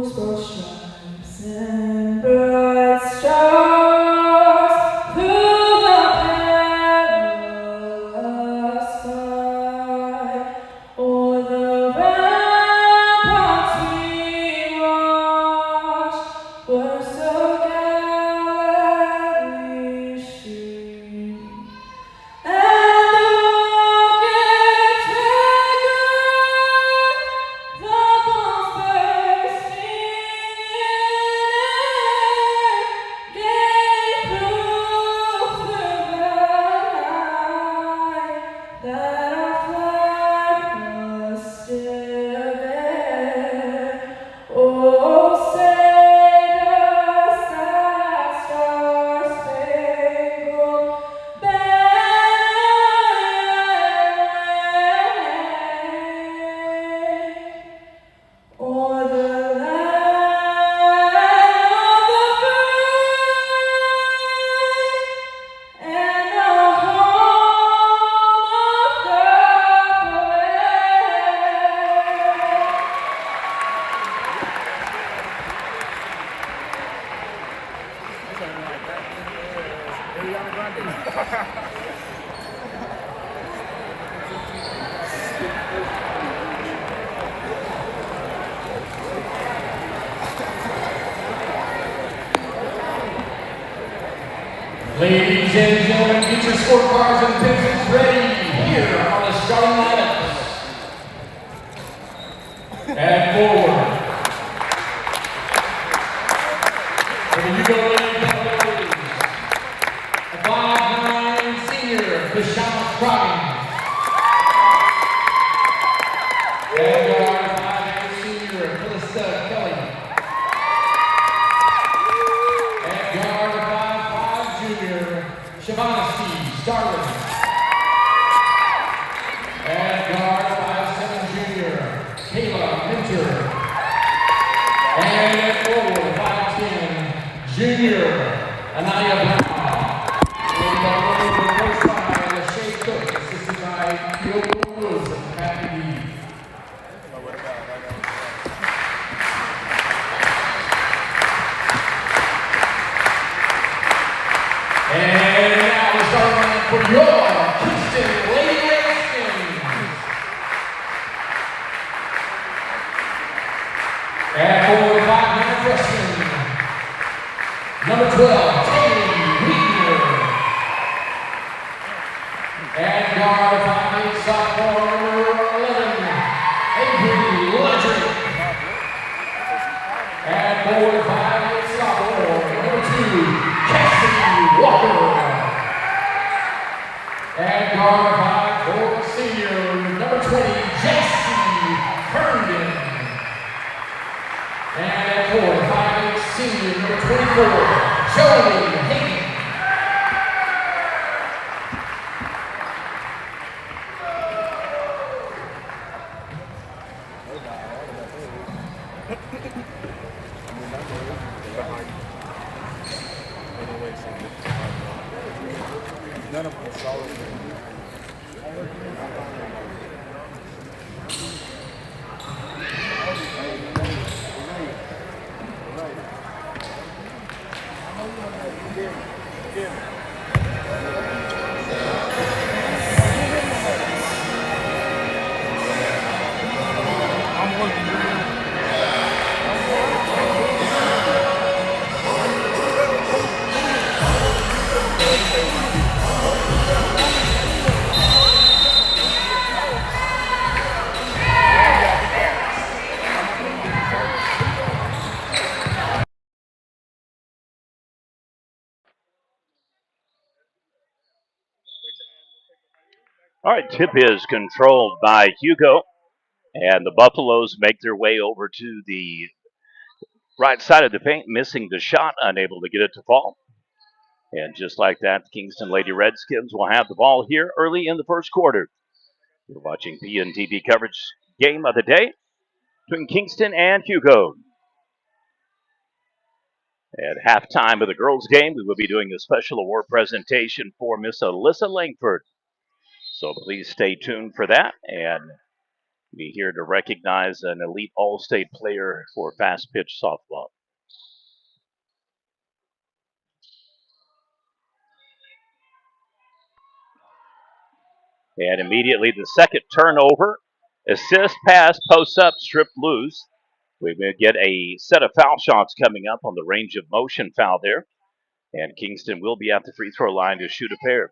stripes and bright stars through the perilous fight, o'er the ramparts we watched, were so gallantly streamed. And the rockets triggered, the bombs bursting in air, gave proof through the night that our flag was still there. Oh, say does that star-spangled o'er the land of the free and the home of the Ladies and gentlemen, get your scorecards and pencils ready here on the starting lineups. And forward. For the Hugo Lady Cavaliers, a 5'9" senior, Deshaun Crotty. And our 5'8" senior, Melissa Kelly. And guard 5'5" junior, Shavana Starling. And guard 5'7" junior, Kayla Minter. And at forward 5'10" junior, Anaya Brown. And the coach by Lachey Cook, assisted by Hugo and Kathy Lee. And now the starting line for your Kingston Lady Redskins. And for the 5'9" freshman, number 12, Taylor Wheeler. And guard 5'8" sophomore, number 11, Avery Ledrick. And for the 5'8" sophomore, number 2, Cassidy Walker. And guard 5'4" senior, number 20, J.C. Herndon. And at forward, 5'8" senior, number 24, Joey Hayden. None of them solid. All right, tip is controlled by Hugo, and the Buffaloes make their way over to the right side of the paint, missing the shot, unable to get it to fall. And just like that, the Kingston Lady Redskins will have the ball here early in the first quarter. You're watching PNTV coverage game of the day between Kingston and Hugo. At halftime of the girls' game, we will be doing a special award presentation for Miss Alyssa Langford. So please stay tuned for that. And Be here to recognize an elite all-state player for fast pitch softball. And immediately the second turnover, assist, pass, post up, stripped loose. We're going to get a set of foul shots coming up on the range of motion foul there. And Kingston will be at the free throw line to shoot a pair.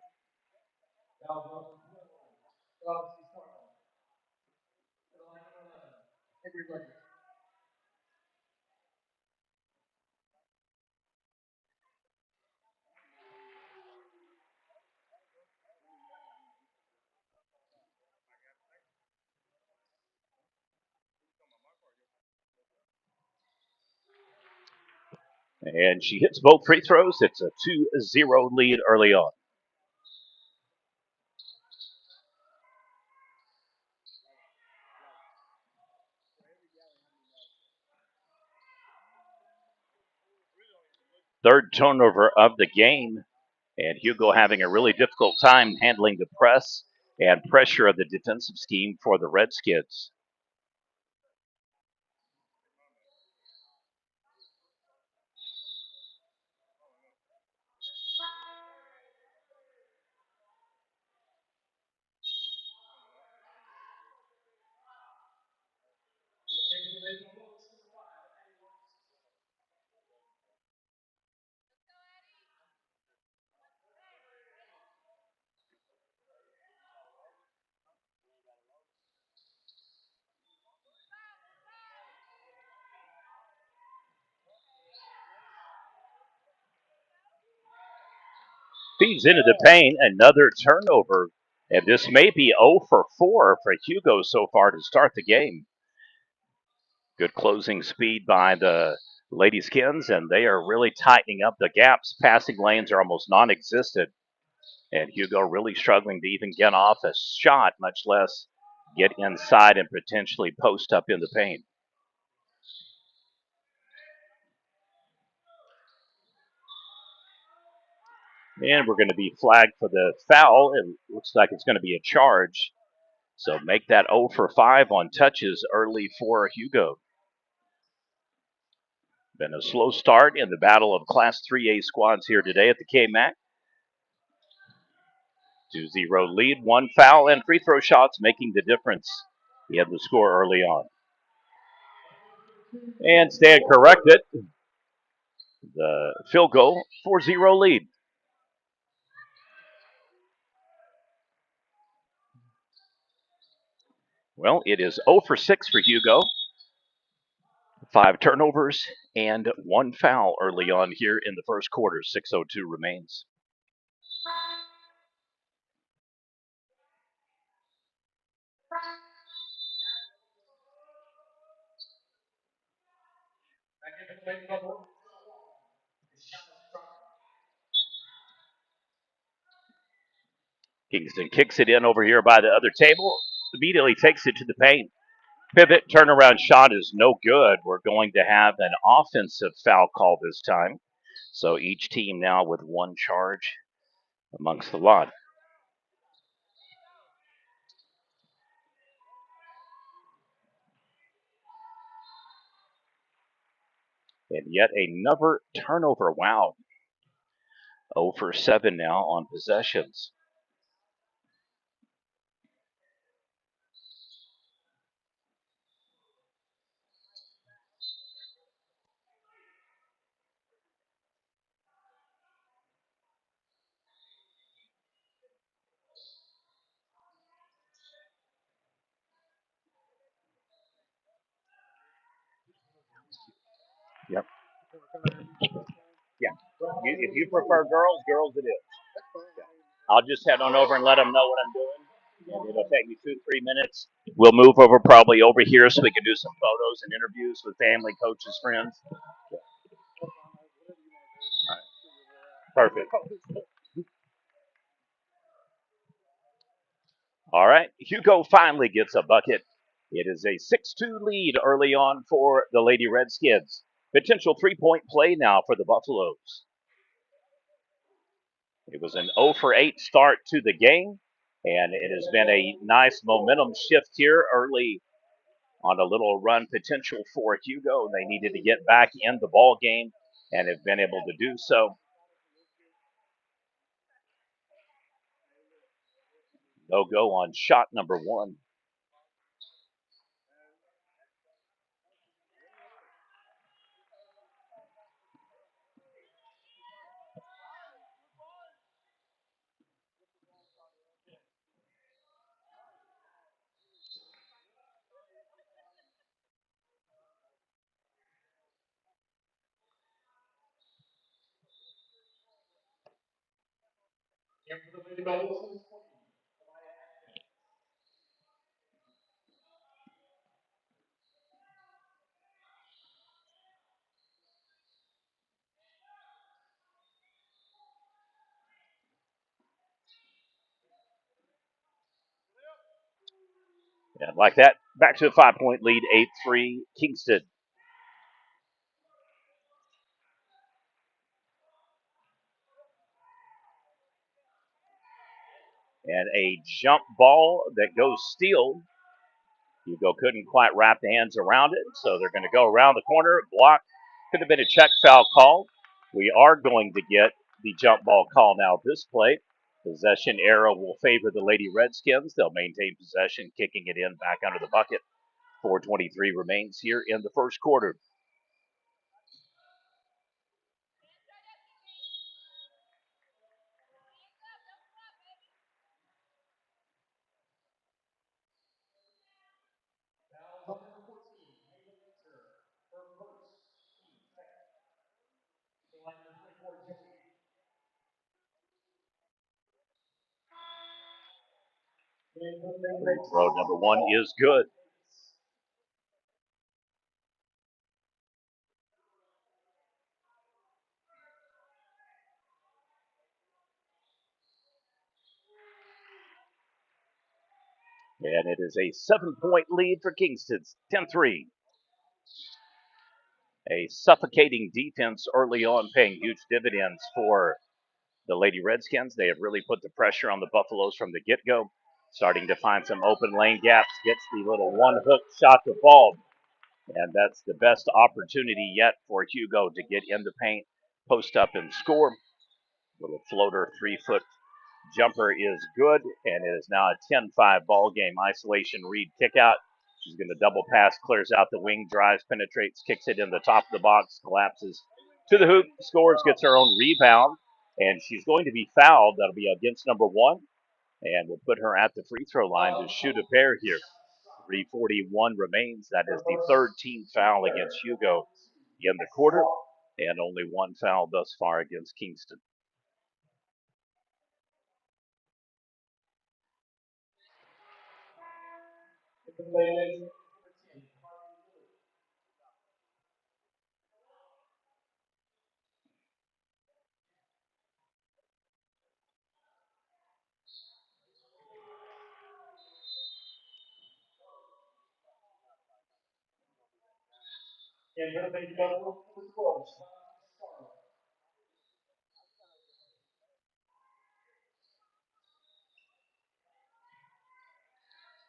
And she hits both free throws. It's a 2-0 lead early on. Third turnover of the game. And Hugo having a really difficult time handling the press and pressure of the defensive scheme for the Redskins. Feeds into the paint, another turnover. And this may be 0 for 4 for Hugo so far to start the game. Good closing speed by the Lady Skins, and they are really tightening up the gaps. Passing lanes are almost non existent. And Hugo really struggling to even get off a shot, much less get inside and potentially post up in the paint. And we're going to be flagged for the foul. It looks like it's going to be a charge. So make that 0 for 5 on touches early for Hugo. Been a slow start in the battle of Class 3A squads here today at the KMAC. 2-0 lead, one foul, and free throw shots making the difference. He had the score early on. And stand corrected. The field goal, 4-0 lead. Well, it is 0 for 6 for Hugo. 5 turnovers and 1 foul early on here in the first quarter. 6:02 remains. Kingston kicks it in over here by the other table. Immediately takes it to the paint. Pivot turnaround shot is no good. We're going to have an offensive foul call this time. So each team now with 1 charge amongst the lot. And yet another turnover. Wow. 0 for 7 now on possessions. Yep. Yeah. If you prefer girls, girls it is. I'll just head on over and let them know what I'm doing. And it'll take me 2-3 minutes. We'll move over probably over here so we can do some photos and interviews with family, coaches, friends. Perfect. All right. Hugo finally gets a bucket. It is a 6-2 lead early on for the Lady Redskins. Potential 3-point play now for the Buffaloes. It was an 0 for 8 start to the game, and it has been a nice momentum shift here early on a little run potential for Hugo. They needed to get back in the ball game and have been able to do so. No go on shot number one. And like that, back to a 5-point lead, 8-3 Kingston. And a jump ball that goes steal. Hugo couldn't quite wrap the hands around it, so they're going to go around the corner, block. Could have been a check foul call. We are going to get the jump ball call now. This play, possession arrow will favor the Lady Redskins. They'll maintain possession, kicking it in back under the bucket. 4:23 remains here in the first quarter. Free throw number one is good. And it is a 7-point lead for Kingston. 10-3. A suffocating defense early on paying huge dividends for the Lady Redskins. They have really put the pressure on the Buffaloes from the get-go, starting to find some open lane gaps, gets the little one-hook shot to fall. And that's the best opportunity yet for Hugo to get in the paint, post up and score. Little floater 3-foot jumper is good, and it is now a 10-5 ball game. Isolation Reed kick out. She's going to double pass, clears out the wing, drives, penetrates, kicks it in the top of the box, collapses to the hoop, scores, gets her own rebound, and she's going to be fouled. That'll be against number one, and we'll put her at the free throw line to shoot a pair here. 3:41 remains. That is the third team foul against Hugo in the quarter, and only one foul thus far against Kingston.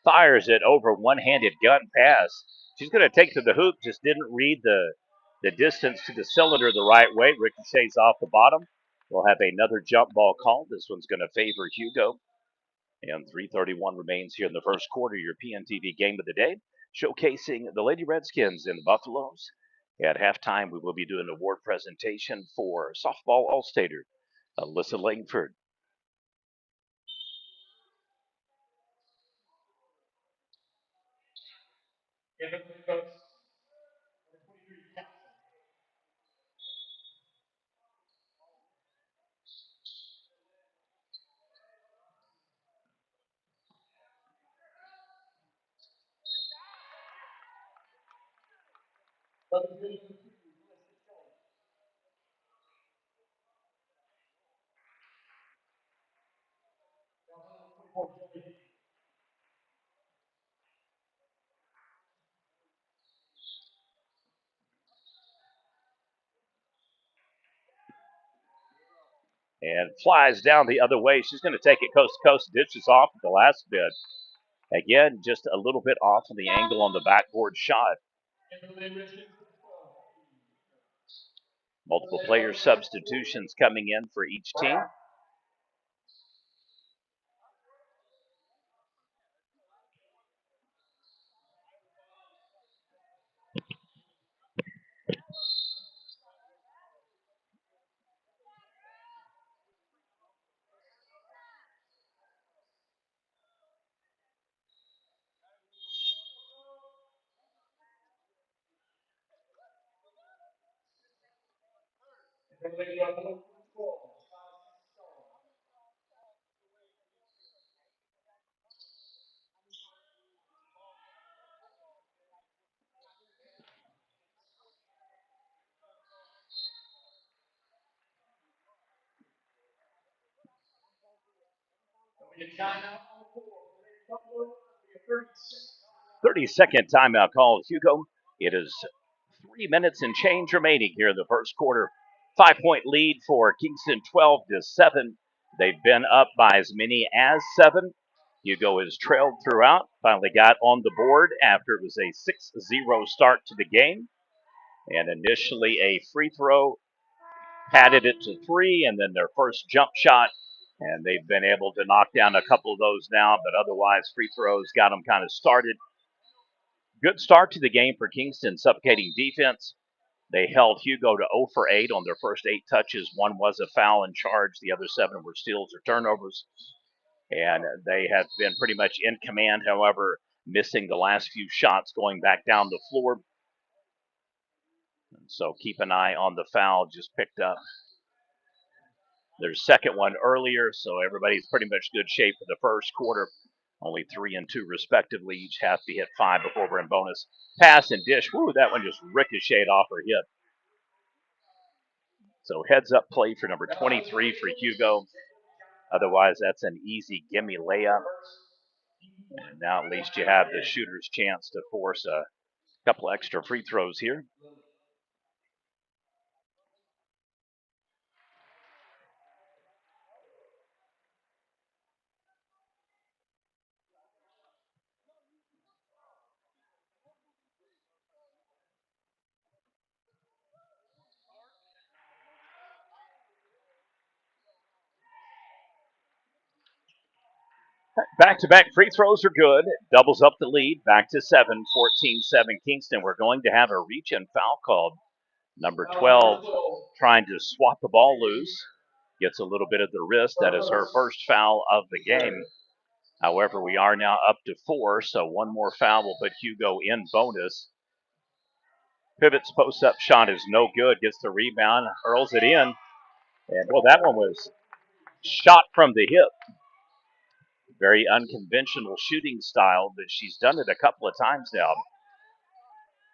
Fires it over one-handed gun pass. She's going to take to the hoop, just didn't read the distance to the cylinder the right way. Ricochets off the bottom. We'll have another jump ball call. This one's going to favor Hugo. And 3:31 remains here in the first quarter. Your PNTV game of the day, showcasing the Lady Redskins and the Buffaloes. At halftime, we will be doing an award presentation for softball All-Stater, Alyssa Langford. And flies down the other way. She's going to take it coast to coast, dishes off at the last bit. Again, just a little bit off of the angle on the backboard shot. Multiple player substitutions coming in for each team. 30-second timeout call, Hugo. It is 3 minutes and change remaining here in the first quarter. 5-point lead for Kingston, 12-7. They've been up by as many as 7. Hugo has trailed throughout, finally got on the board after it was a 6-0 start to the game. And initially a free throw, padded it to 3, and then their first jump shot. And they've been able to knock down a couple of those now, but otherwise free throws got them kind of started. Good start to the game for Kingston, suffocating defense. They held Hugo to 0 for 8 on their first 8 touches. 1 was a foul in charge. The other 7 were steals or turnovers. And they have been pretty much in command, however, missing the last few shots going back down the floor. And so keep an eye on the foul just picked up. Their second one earlier, so everybody's pretty much good shape for the first quarter. Only 3 and 2 respectively. Each have to hit 5 before we're in bonus. Pass and dish. Woo, that one just ricocheted off her hip. So heads up play for number 23 for Hugo. Otherwise, that's an easy gimme layup. And now at least you have the shooter's chance to force a couple extra free throws here. Back-to-back free throws are good. Doubles up the lead. Back to 7, 14-7 Kingston. We're going to have a reach-in foul called. Number 12 trying to swat the ball loose. Gets a little bit of the wrist. That is her first foul of the game. However, we are now up to 4, so one more foul will put Hugo in bonus. Pivots post-up shot is no good. Gets the rebound, hurls it in. And, well, that one was shot from the hip. Very unconventional shooting style, but she's done it a couple of times now.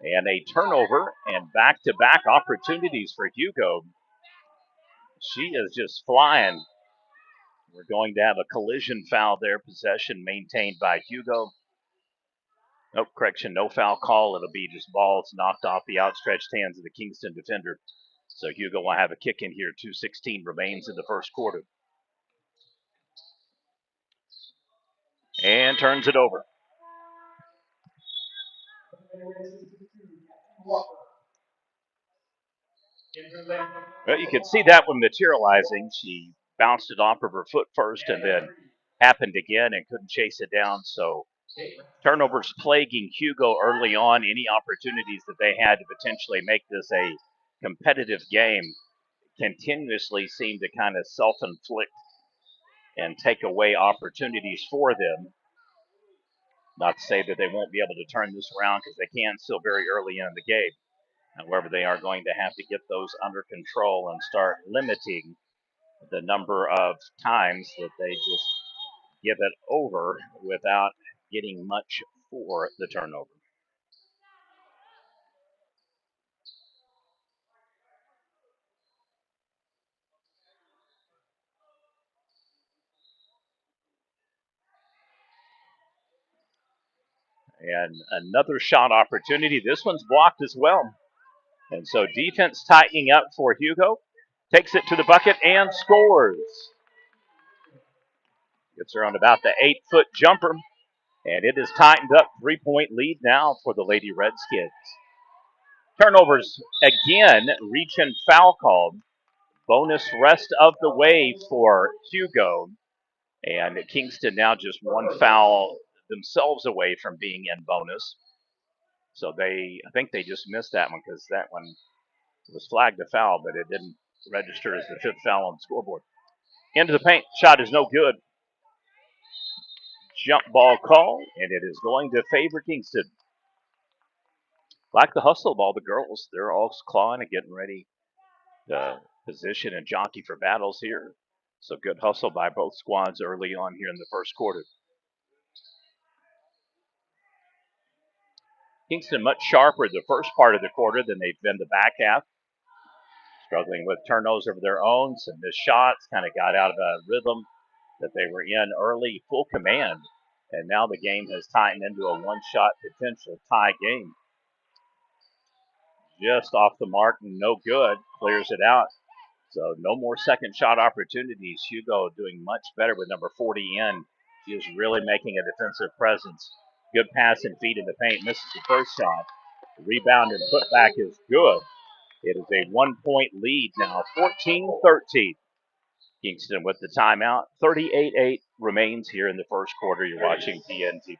And a turnover and back-to-back opportunities for Hugo. She is just flying. We're going to have a collision foul there. Possession maintained by Hugo. Nope, correction, no foul call. It'll be just balls knocked off the outstretched hands of the Kingston defender. So Hugo will have a kick in here. 2:16 remains in the first quarter. And turns it over. Well, you could see that one materializing. She bounced it off of her foot first and then happened again and couldn't chase it down. So turnovers plaguing Hugo early on. Any opportunities that they had to potentially make this a competitive game continuously seem to kind of self-inflict and take away opportunities for them. Not to say that they won't be able to turn this around, because they can still very early in the game. However, they are going to have to get those under control and start limiting the number of times that they just give it over without getting much for the turnover. And another shot opportunity. This one's blocked as well. And so defense tightening up for Hugo. Takes it to the bucket and scores. Gets her on about the 8-foot jumper. And it is tightened up, 3-point lead now for the Lady Redskins. Turnovers again, reach and foul called. Bonus rest of the way for Hugo. And Kingston now just one foul themselves away from being in bonus. So I think they just missed that one because that one was flagged a foul, but it didn't register as the fifth foul on the scoreboard. Into the paint, shot is no good. Jump ball call, and it is going to favor Kingston. Like the hustle ball, the girls, they're all clawing and getting ready to position and jockey for battles here. So good hustle by both squads early on here in the first quarter. Kingston much sharper the first part of the quarter than they've been the back half. Struggling with turnovers of their own, some missed shots, kind of got out of a rhythm that they were in early, full command. And now the game has tightened into a one-shot potential tie game. Just off the mark, no good, clears it out. So no more second shot opportunities. Hugo doing much better with number 40 in. He is really making a defensive presence. Good pass and feed in the paint. Misses the first shot. The rebound and putback is good. It is a 1-point lead now, 14-13. Kingston with the timeout. 38-8 remains here in the first quarter. You're watching PNTV.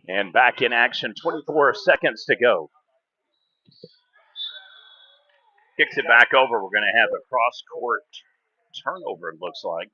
And back in action, 24 seconds to go. Kicks it back over. We're going to have a cross-court turnover, it looks like.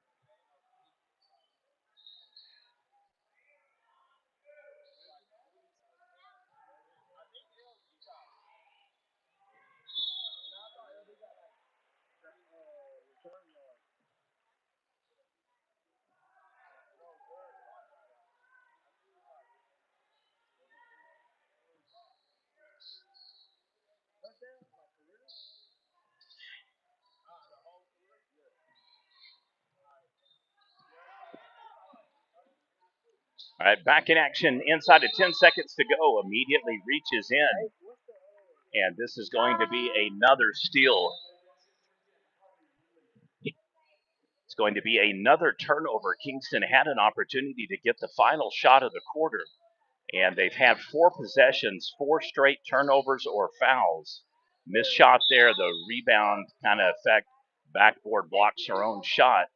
All right, back in action inside of 10 seconds to go. Immediately reaches in. And this is going to be another steal. It's going to be another turnover. Kingston had an opportunity to get the final shot of the quarter. And they've had 4 possessions, 4 straight turnovers or fouls. Missed shot there, the rebound kind of effect. Backboard blocks her own shot.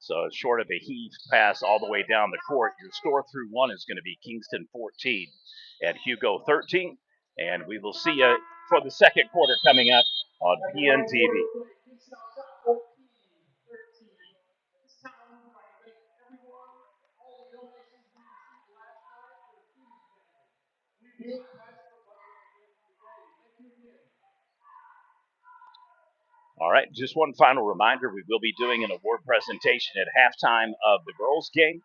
So short of a heave pass all the way down the court, your score through 1 is going to be Kingston 14 and Hugo 13. And we will see you for the second quarter coming up on PNTV. All right, just one final reminder. We will be doing an award presentation at halftime of the girls' game.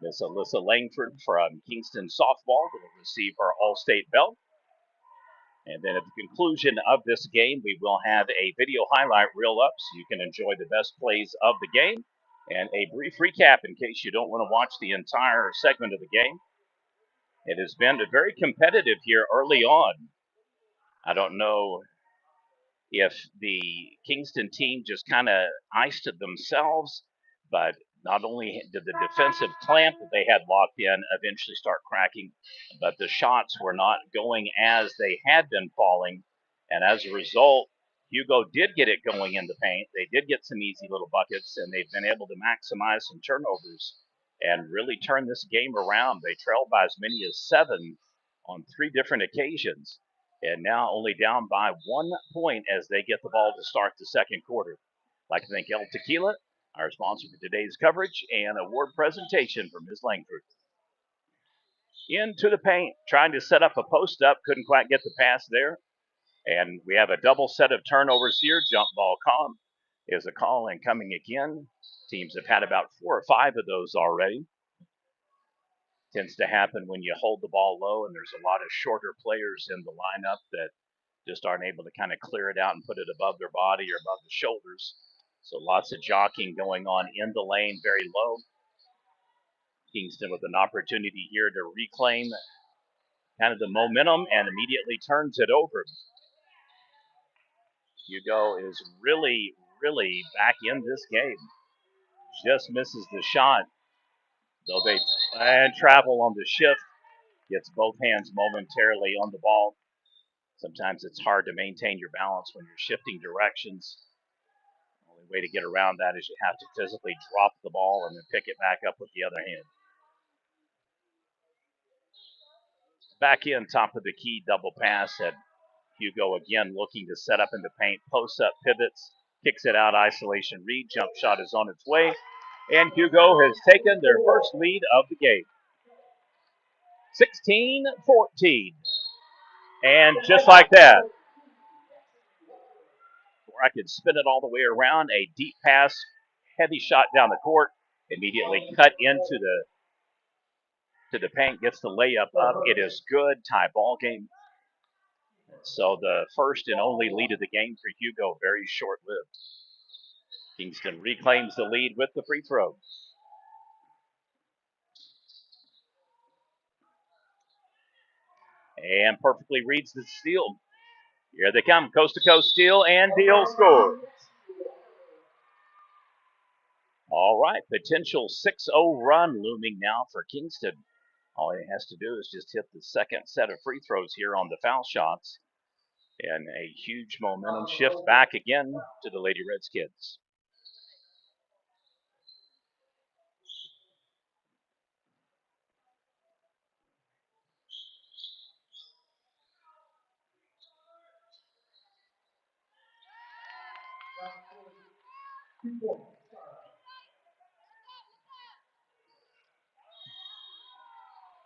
Miss Alyssa Langford from Kingston Softball will receive her All-State belt. And then at the conclusion of this game, we will have a video highlight reel up so you can enjoy the best plays of the game and a brief recap in case you don't want to watch the entire segment of the game. It has been very competitive here early on. I don't know if the Kingston team just kind of iced it themselves, but not only did the defensive clamp that they had locked in eventually start cracking, but the shots were not going as they had been falling. And as a result, Hugo did get it going in the paint. They did get some easy little buckets, and they've been able to maximize some turnovers and really turn this game around. They trailed by as many as 7 on 3 different occasions, and now only down by 1 point as they get the ball to start the second quarter. I'd like to thank El Tequila, our sponsor for today's coverage and award presentation for Ms. Langford. Into the paint, trying to set up a post up, couldn't quite get the pass there. And we have a double set of turnovers here. Jump ball call is a call and coming again. Teams have had about 4 or 5 of those already. Tends to happen when you hold the ball low and there's a lot of shorter players in the lineup that just aren't able to kind of clear it out and put it above their body or above the shoulders. So lots of jockeying going on in the lane, very low. Kingston with an opportunity here to reclaim kind of the momentum and immediately turns it over. Hugo is really back in this game. Just misses the shot, though they and travel on the shift. Gets both hands momentarily on the ball. Sometimes it's hard to maintain your balance when you're shifting directions. The only way to get around that is you have to physically drop the ball and then pick it back up with the other hand. Back in, top of the key, double pass at Hugo again, looking to set up in the paint, posts up, pivots, kicks it out, isolation read, jump shot is on its way, and Hugo has taken their first lead of the game. 16-14. And just like that, where I could spin it all the way around, a deep pass, heavy shot down the court, immediately cut into the paint, gets the layup up. It is good, tie ball game. So the first and only lead of the game for Hugo, very short-lived. Kingston reclaims the lead with the free throw. And perfectly reads the steal. Here they come, coast-to-coast steal, and Deal scores. All right, potential 6-0 run looming now for Kingston. All he has to do is just hit the second set of free throws here on the foul shots. And a huge momentum shift back again to the Lady Redskins.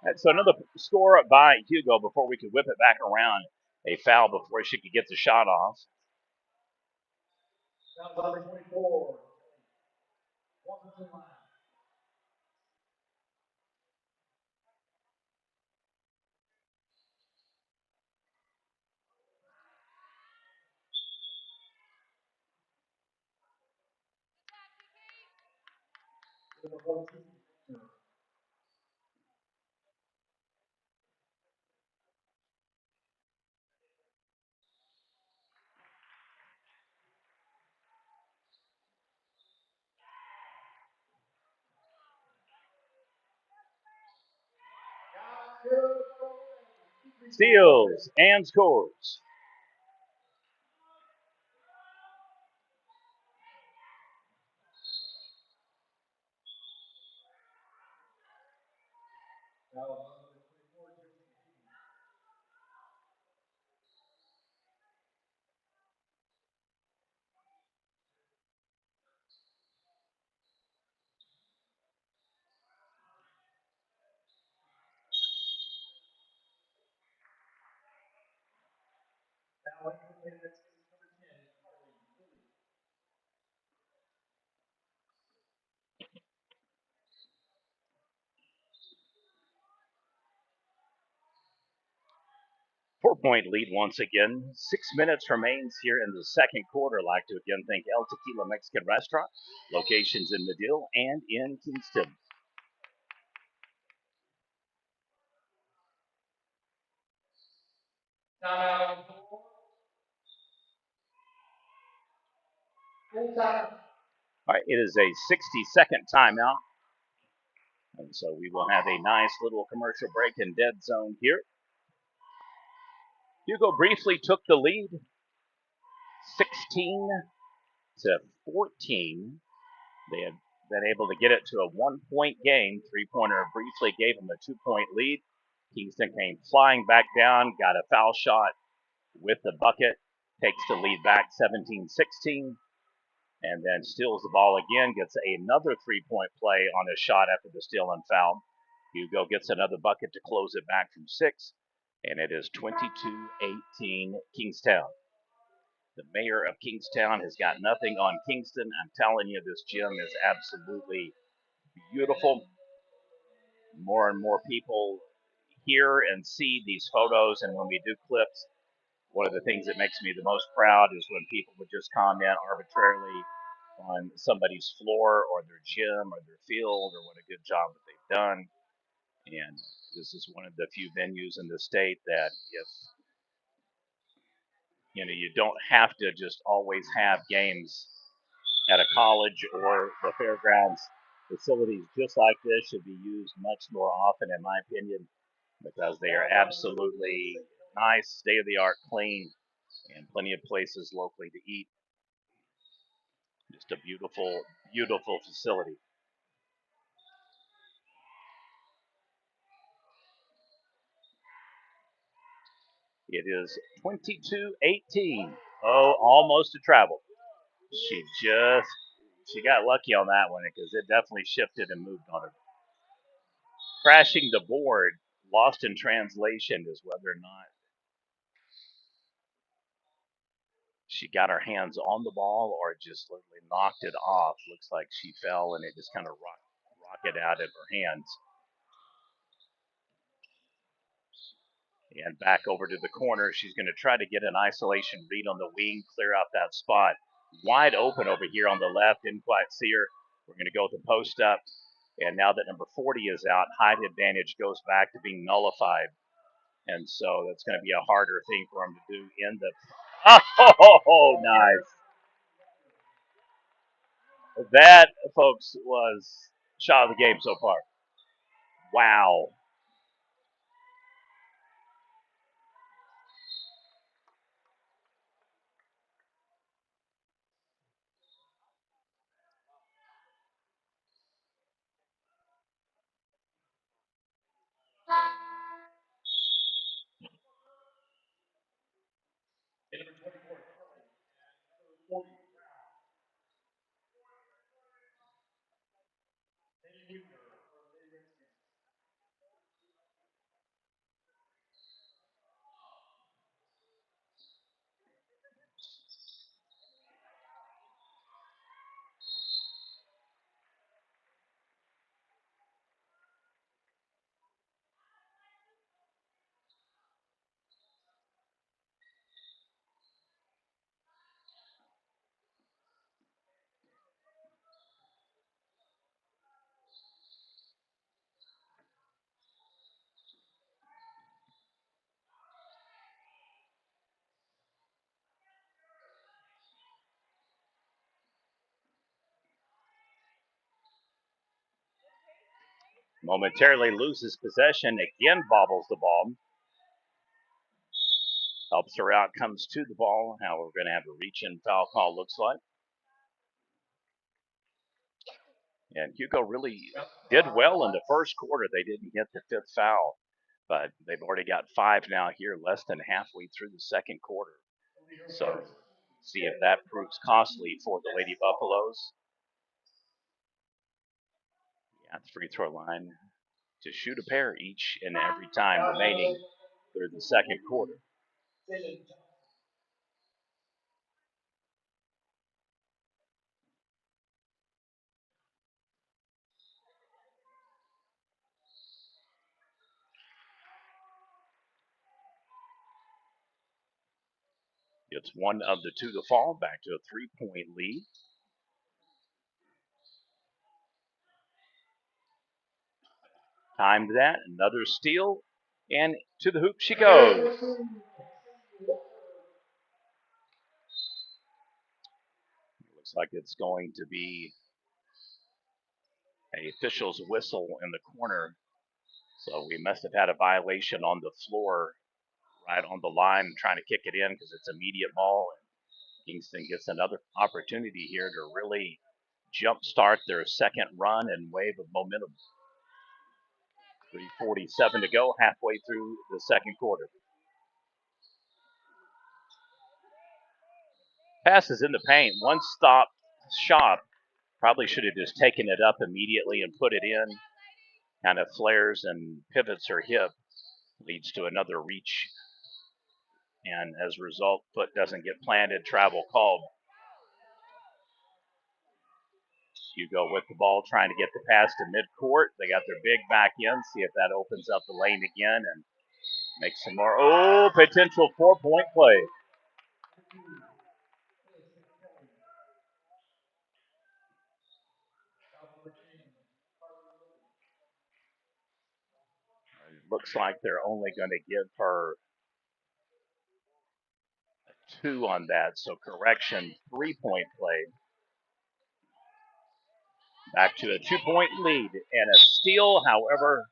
And so another score by Hugo before we could whip it back around. A foul before she could get the shot off. Number 24. Steals and scores. Now, 4-point lead once again. 6 minutes remains here in the second quarter. I'd like to again thank El Tequila Mexican Restaurant, locations in Medill and in Kingston. timeout. All right, it is a 60-second timeout. And so we will have a nice little commercial break in dead zone here. Hugo briefly took the lead, 16-14. They had been able to get it to a 1-point game. Three-pointer briefly gave them a 2-point lead. Kingston came flying back down, got a foul shot with the bucket, takes the lead back 17-16, and then steals the ball again, gets another 3-point play on a shot after the steal and foul. Hugo gets another bucket to close it back from 6, and it is 22-18 Kingstown. The mayor of Kingstown has got nothing on Kingston. I'm telling you, this gym is absolutely beautiful. More and more people hear and see these photos, and when we do clips, one of the things that makes me the most proud is when people would just comment arbitrarily on somebody's floor or their gym or their field or what a good job that they've done. And this is one of the few venues in the state that if you don't have to just always have games at a college or the fairgrounds. Facilities just like this should be used much more often, in my opinion, because they are absolutely nice, state of the art, clean, and plenty of places locally to eat. Just a beautiful, beautiful facility. It is 22-18. Oh, almost a travel. She got lucky on that one because it definitely shifted and moved on her. Crashing the board, lost in translation, is whether or not she got her hands on the ball or just literally knocked it off. Looks like she fell and it just kind of rocketed out of her hands. And back over to the corner. She's going to try to get an isolation read on the wing, clear out that spot. Wide open over here on the left. Didn't quite see her. We're going to go with the post up. And now that number 40 is out, height advantage goes back to being nullified. And so that's going to be a harder thing for him to do in the. Oh, nice. That, folks, was shot of the game so far. Wow. Momentarily loses possession, again bobbles the ball. Helps her out, comes to the ball. Now we're going to have a reach-in foul call, looks like. And Hugo really did well in the first quarter. They didn't get the 5th foul, but they've already got 5 now here, less than halfway through the second quarter. So see if that proves costly for the Lady Buffaloes. At the free throw line to shoot a pair each and every time remaining through the second quarter. It's one of the 2 to fall, back to a 3-point lead. Timed that, another steal, and to the hoop she goes. Looks like it's going to be a official's whistle in the corner. So we must have had a violation on the floor right on the line, trying to kick it in because it's a immediate ball. Kingston gets another opportunity here to really jumpstart their second run and wave of momentum. 3:47 to go, halfway through the second quarter. Passes in the paint. One stop shot. Probably should have just taken it up immediately and put it in. Kind of flares and pivots her hip. Leads to another reach. And as a result, foot doesn't get planted, travel called. Hugo with the ball, trying to get the pass to midcourt. They got their big back in. See if that opens up the lane again and makes some more. Oh, potential 4-point play. It looks like they're only going to give her a 2 on that. So correction, 3-point play. Back to a 2-point lead and a steal. However,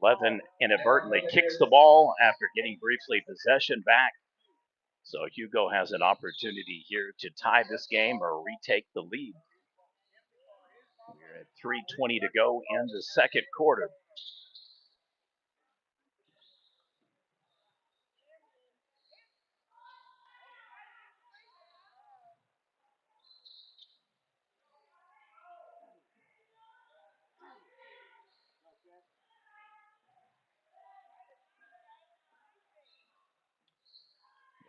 11 inadvertently kicks the ball after getting briefly possession back. So Hugo has an opportunity here to tie this game or retake the lead. We're at 3:20 to go in the second quarter.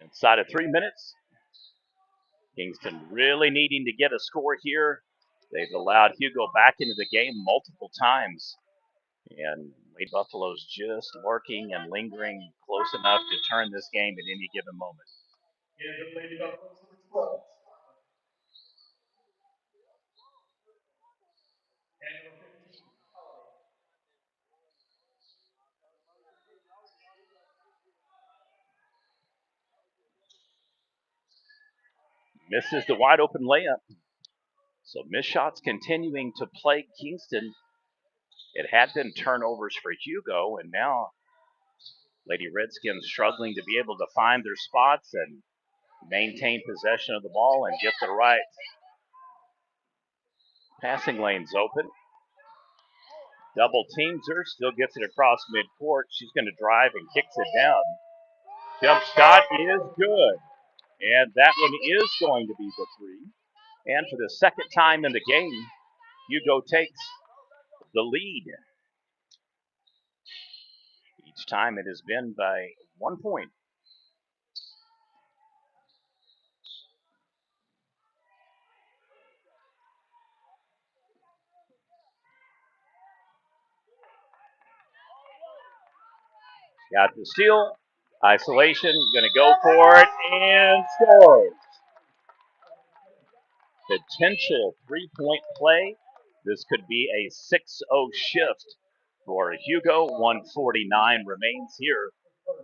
Inside of 3 minutes, Kingston really needing to get a score here. They've allowed Hugo back into the game multiple times. And Lady Buffalo's just lurking and lingering close enough to turn this game at any given moment. Misses the wide open layup. So missed shots continuing to plague Kingston. It had been turnovers for Hugo, and now Lady Redskins struggling to be able to find their spots and maintain possession of the ball and get the right passing lanes open. Double teams her, still gets it across midcourt. She's going to drive and kicks it down. Jump shot is good. And that one is going to be the 3. And for the second time in the game, Hugo takes the lead. Each time it has been by 1 point. Got the steal. Isolation, going to go for it and scores. Potential 3-point play. This could be a 6-0 shift for Hugo. 149 remains here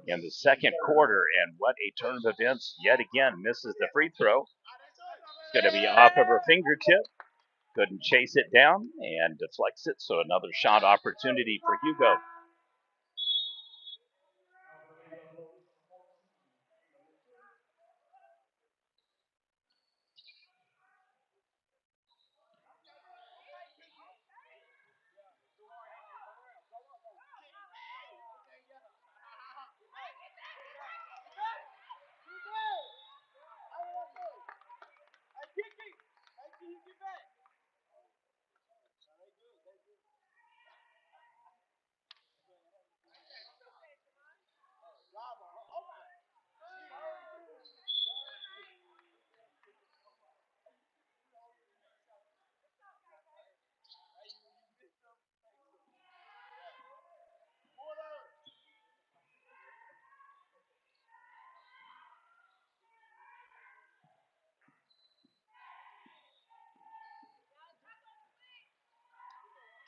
in the second quarter. And what a turn of events. Yet again, misses the free throw. It's going to be off of her fingertip. Couldn't chase it down and deflects it. So another shot opportunity for Hugo.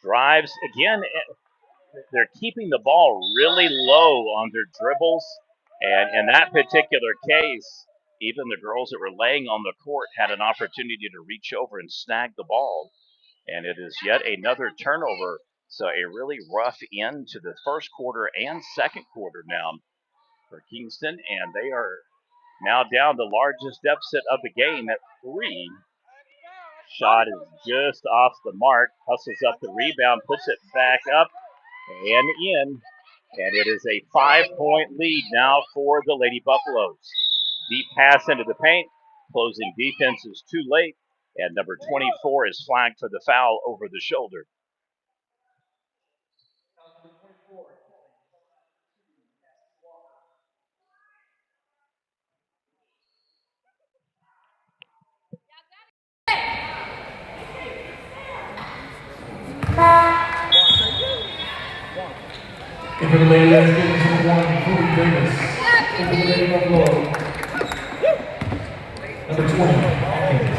Drives again. They're keeping the ball really low on their dribbles. And in that particular case, even the girls that were laying on the court had an opportunity to reach over and snag the ball. And it is yet another turnover. So a really rough end to the first quarter and second quarter now for Kingston, and they are now down the largest deficit of the game at 3. Shot is just off the mark. Hustles up the rebound, puts it back up and in. And it is a 5-point lead now for the Lady Buffaloes. Deep pass into the paint. Closing defense is too late. And number 24 is flagged for the foul over the shoulder. And for the lady, let's get into one, Kobe Davis. And for the Lady Buffalo, number 20, Hawkins.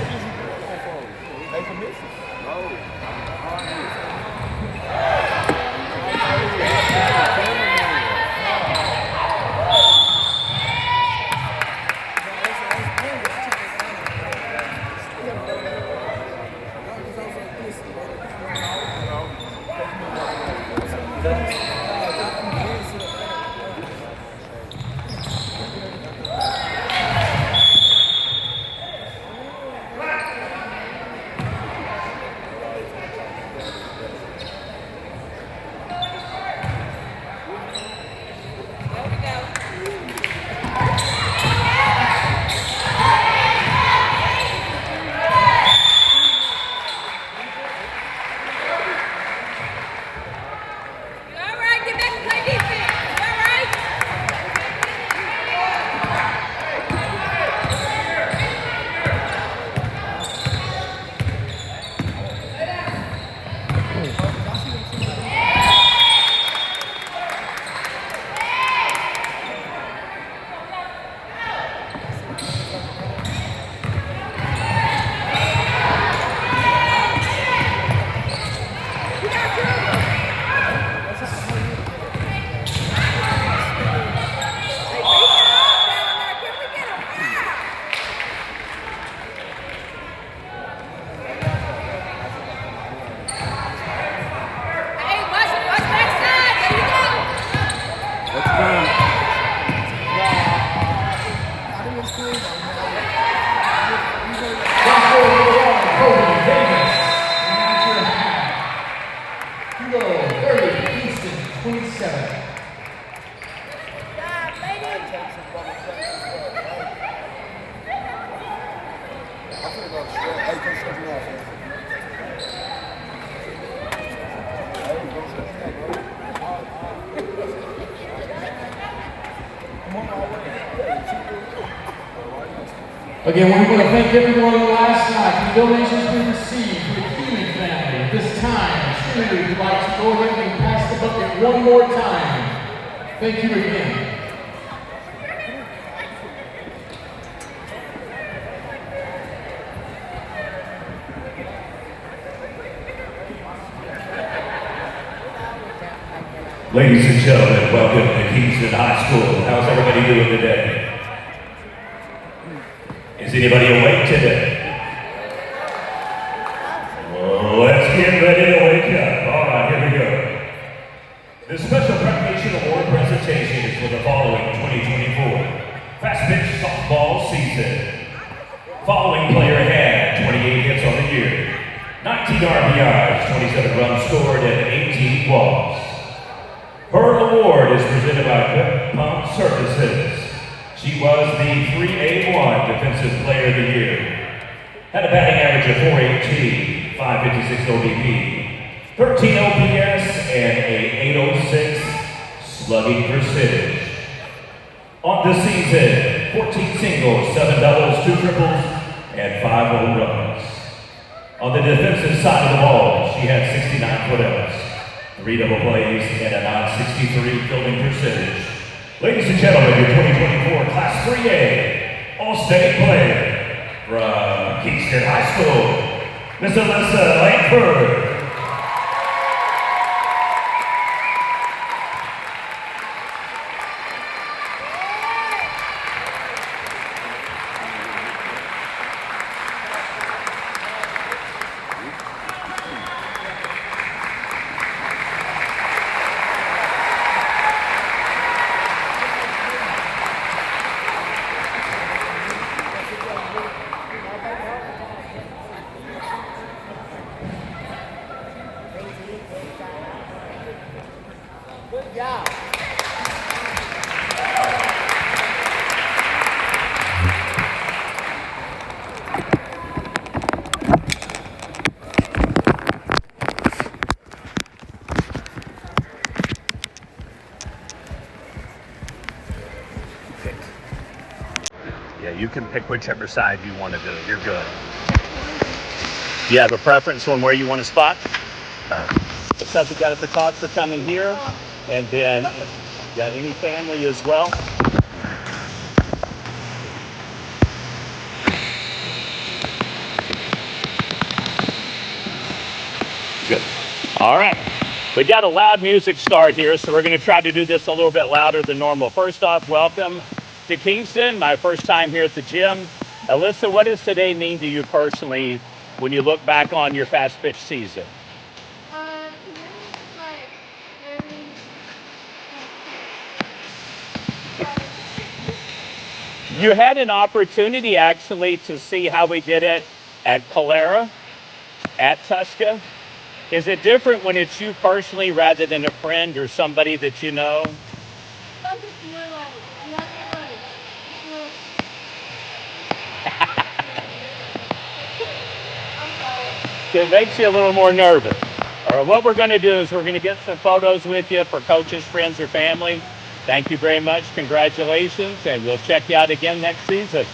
Hugo, 30, Kingston, 27. Again, we want to thank everyone last night for the donations we received for the Keeling family. This time, truly would like to go ahead and pass the bucket one more time. Thank you again. Ladies and gentlemen, welcome to Kingston High School. How's everybody doing today? Is anybody awake today? Well, let's get ready to wake up. All right, here we go. The special recognition award presentation is for the following 2024 Fast Pitch Softball season. Following player had 28 hits on the year, 19 RBIs, 27 runs scored, and 18 walks. Her award is presented by Good Pump Services. She was the 3A1 Defensive Player of the Year. Had a batting average of 418, 556 OBP, 13 OPS, and a 806 slugging percentage. On the season, 14 singles, 7 doubles, 2 triples, and 5 home runs. On the defensive side of the ball, she had 69 putouts, 3 double plays, and a 963 fielding percentage. Ladies and gentlemen, your 2024 Class 3A All-State player from Kingston High School, Miss Alyssa Langford. Yeah, you can pick whichever side you want to do. You're good. Do you have a preference on where you want to spot? The stuff you got at the top for coming here, and then you got any family as well. Good. All right. We got a loud music start here, so we're going to try to do this a little bit louder than normal. First off, welcome to Kingston, my first time here at the gym. Alyssa, what does today mean to you personally when you look back on your fast pitch season? You had an opportunity actually to see how we did it at Calera, at Tusca. Is it different when it's you personally rather than a friend or somebody that you know? It makes you a little more nervous. All right, what we're going to do is we're going to get some photos with you for coaches, friends, or family. Thank you very much. Congratulations, and we'll check you out again next season.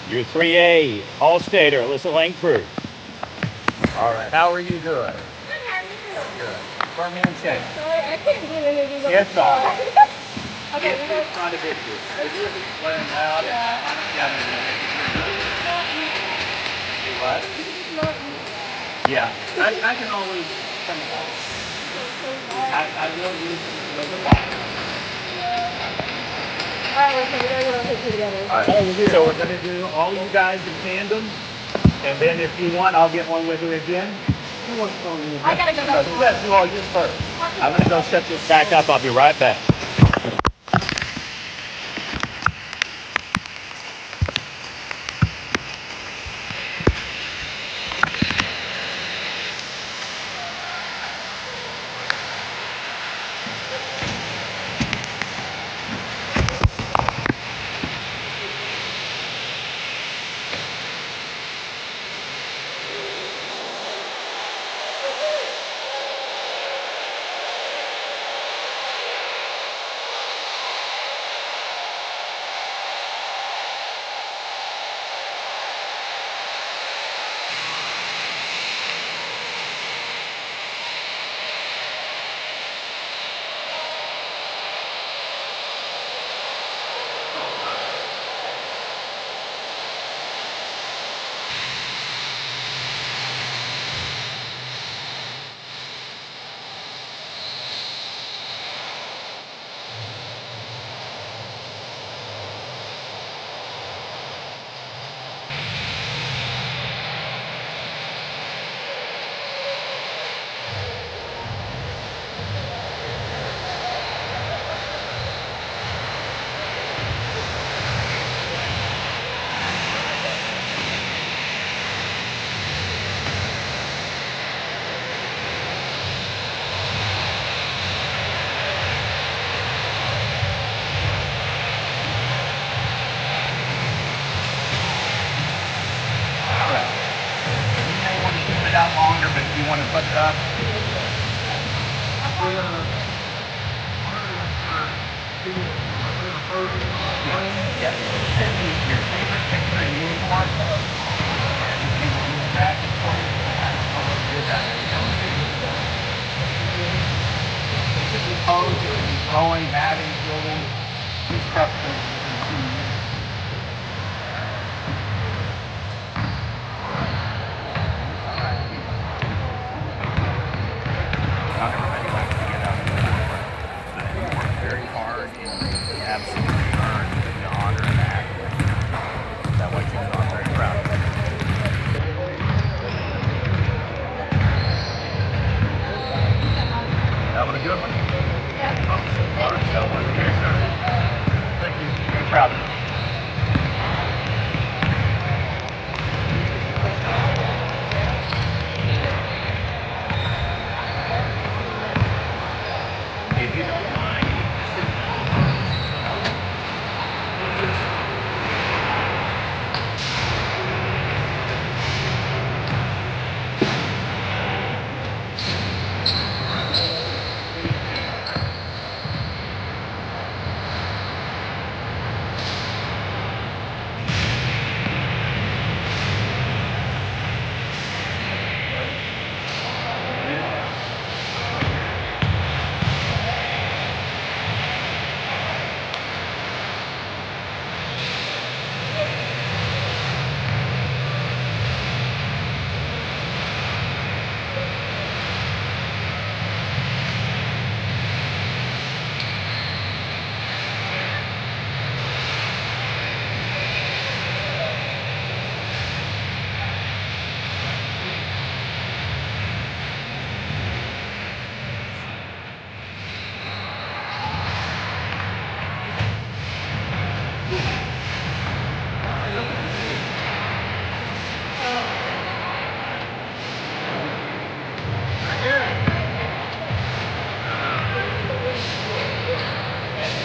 Your 3A All-Stater, Alyssa Lane Cruz. All right, how are you doing? Good. Firm handshake. Sorry, I couldn't do anything. It's all right. Okay, It's not a big deal. Let him out. What? Yeah, I can always come along. I will use it. Alright, we're going to put together. All right. So we're going to do all you guys in tandem, and then if you want, I'll get one with you again. I gotta go back. Let's do all yours first. I'm going to go set this back up. I'll be right back. Out longer, but if you want to put it up. Yeah. Your favorite picture in uniform. And if you want to move back and forth, it could be pose, it could be throwing, batting, fielding, stuff. Not everybody likes to get out of the forefront, but you work very hard and you absolutely earned the honor and that. That what you know, I'm very proud of. Having a good one? Yeah. All right, so one here, sir. Thank you. Very proud of you. If you don't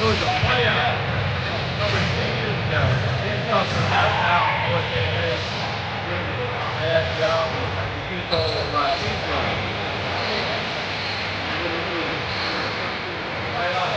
was a play out. Number 10, Kingston out with a bad job. Hugo by Hugo. Right on.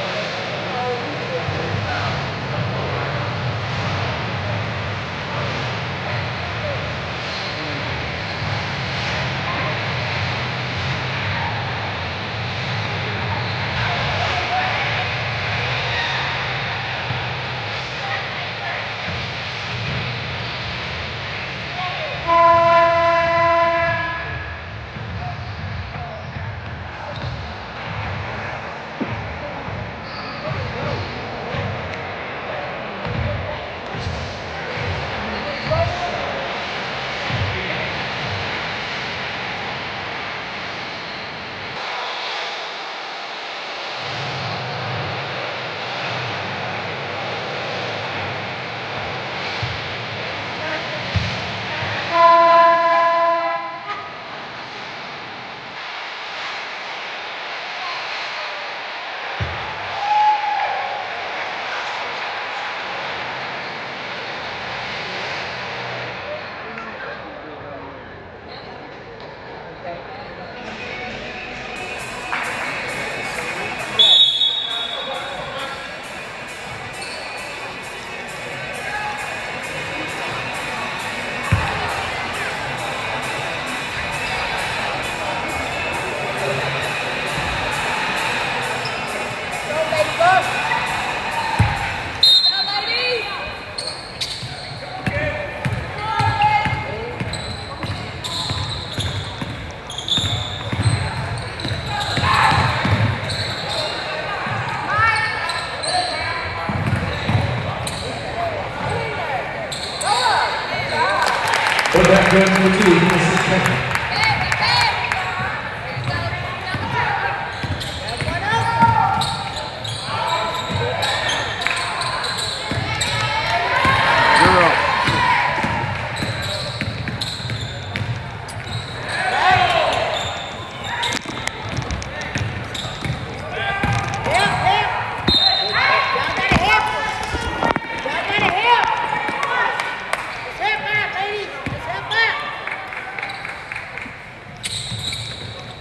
Put that good to the team. This is Kevin.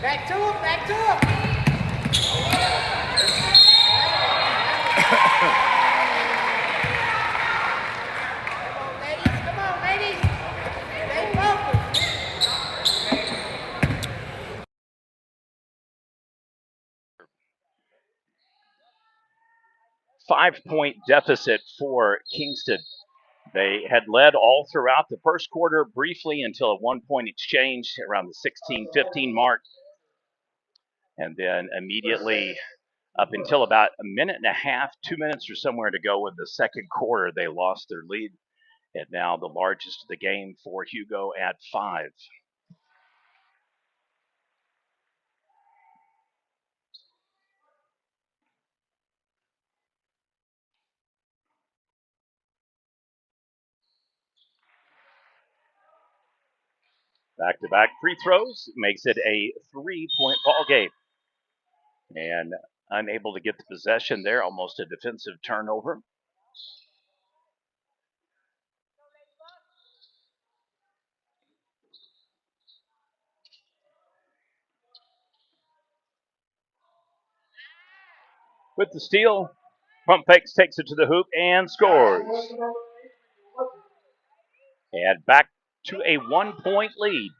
Back to him, back to him. Come on, ladies. Stay focused. 5-point deficit for Kingston. They had led all throughout the first quarter briefly until a 1-point exchange around the 16-15 mark. And then immediately up until about a minute and a half, 2 minutes or somewhere to go in the second quarter, they lost their lead. And now the largest of the game for Hugo at 5. Back-to-back free throws makes it a 3-point ball game. And unable to get the possession there, almost a defensive turnover. With the steal, pump fakes, takes it to the hoop and scores. And back to a 1-point lead.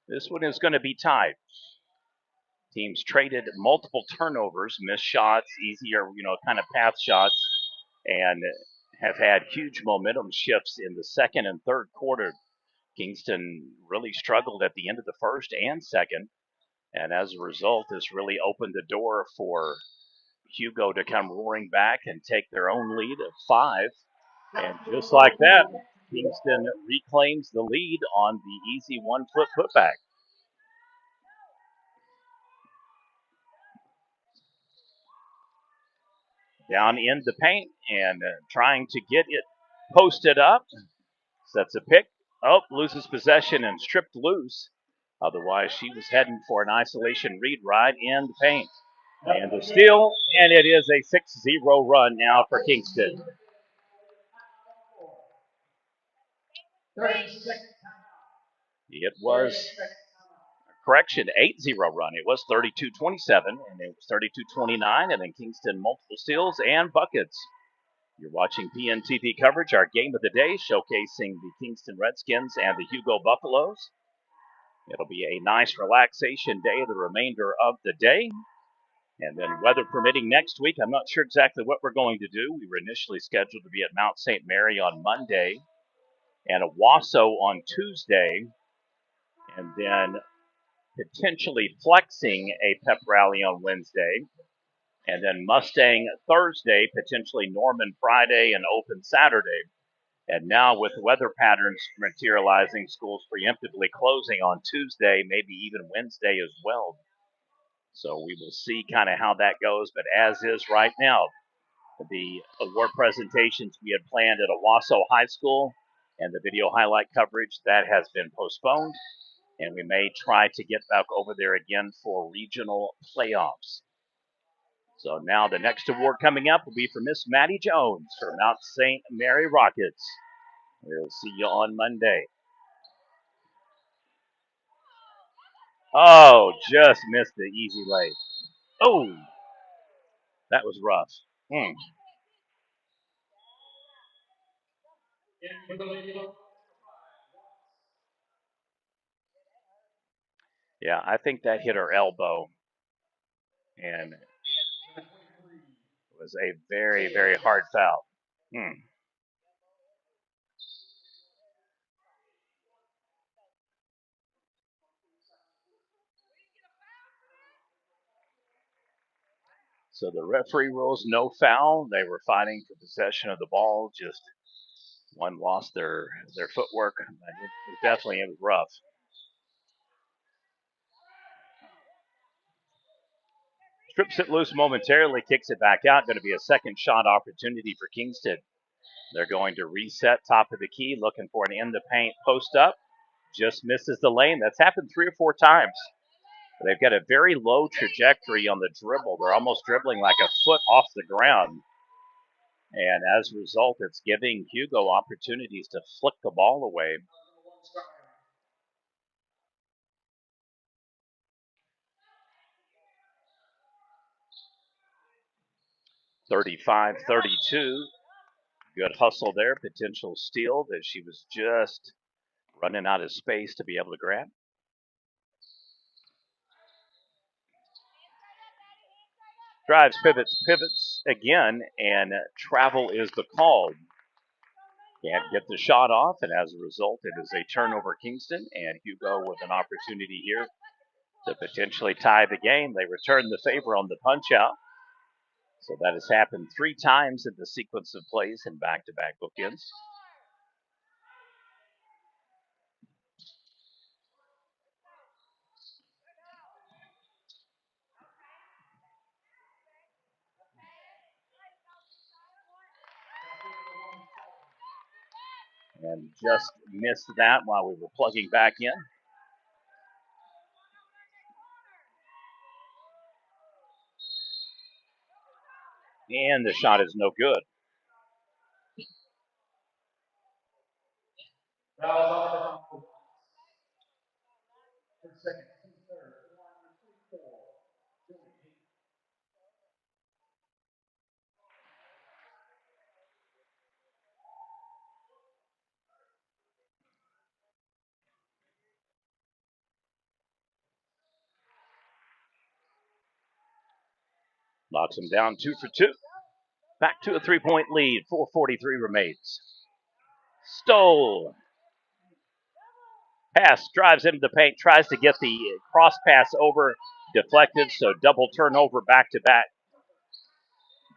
This one is going to be tied. Teams traded multiple turnovers, missed shots, easier, kind of path shots, and have had huge momentum shifts in the second and third quarter. Kingston really struggled at the end of the first and second, and as a result, this really opened the door for Hugo to come roaring back and take their own lead of 5. And just like that, Kingston reclaims the lead on the easy 1-foot putback. Down in the paint and trying to get it posted up. Sets a pick. Oh, loses possession and stripped loose. Otherwise, she was heading for an isolation read right in the paint. And the steal, and it is a 6-0 run now for Kingston. It was, correction, 8-0 run. It was 32-27, and it was 32-29, and then Kingston multiple steals and buckets. You're watching PNTV coverage, our game of the day, showcasing the Kingston Redskins and the Hugo Buffaloes. It'll be a nice relaxation day the remainder of the day. And then weather permitting next week, I'm not sure exactly what we're going to do. We were initially scheduled to be at Mount St. Mary on Monday and Owasso on Tuesday, and then potentially flexing a pep rally on Wednesday, and then Mustang Thursday, potentially Norman Friday, and open Saturday. And now with weather patterns materializing, schools preemptively closing on Tuesday, maybe even Wednesday as well. So we will see kind of how that goes. But as is right now, the award presentations we had planned at Owasso High School and the video highlight coverage, that has been postponed. And we may try to get back over there again for regional playoffs. So now the next award coming up will be for Miss Maddie Jones for Mount St. Mary Rockets. We'll see you on Monday. Oh, just missed the easy lay. Oh, that was rough. Yeah, I think that hit her elbow, and it was a very, very hard foul. So the referee rules no foul. They were fighting for possession of the ball. Just one lost their footwork. It was rough. Strips it loose momentarily, kicks it back out. Going to be a second shot opportunity for Kingston. They're going to reset top of the key, looking for an in the paint post up. Just misses the lane. That's happened 3 or 4 times. They've got a very low trajectory on the dribble. They're almost dribbling like a foot off the ground. And as a result, it's giving Hugo opportunities to flick the ball away. (35-32). Good hustle there. Potential steal that she was just running out of space to be able to grab. Drives, pivots again, and travel is the call. Can't get the shot off, and as a result, it is a turnover Kingston, and Hugo with an opportunity here to potentially tie the game. They return the favor on the punch out. So that has happened 3 times in the sequence of plays in back-to-back bookends. And just missed that while we were plugging back in. And the shot is no good. Knocks him down 2 for 2. Back to a 3-point lead. 4:43 remains. Stoll. Pass, drives into the paint, tries to get the cross pass over, deflected, so double turnover back to back.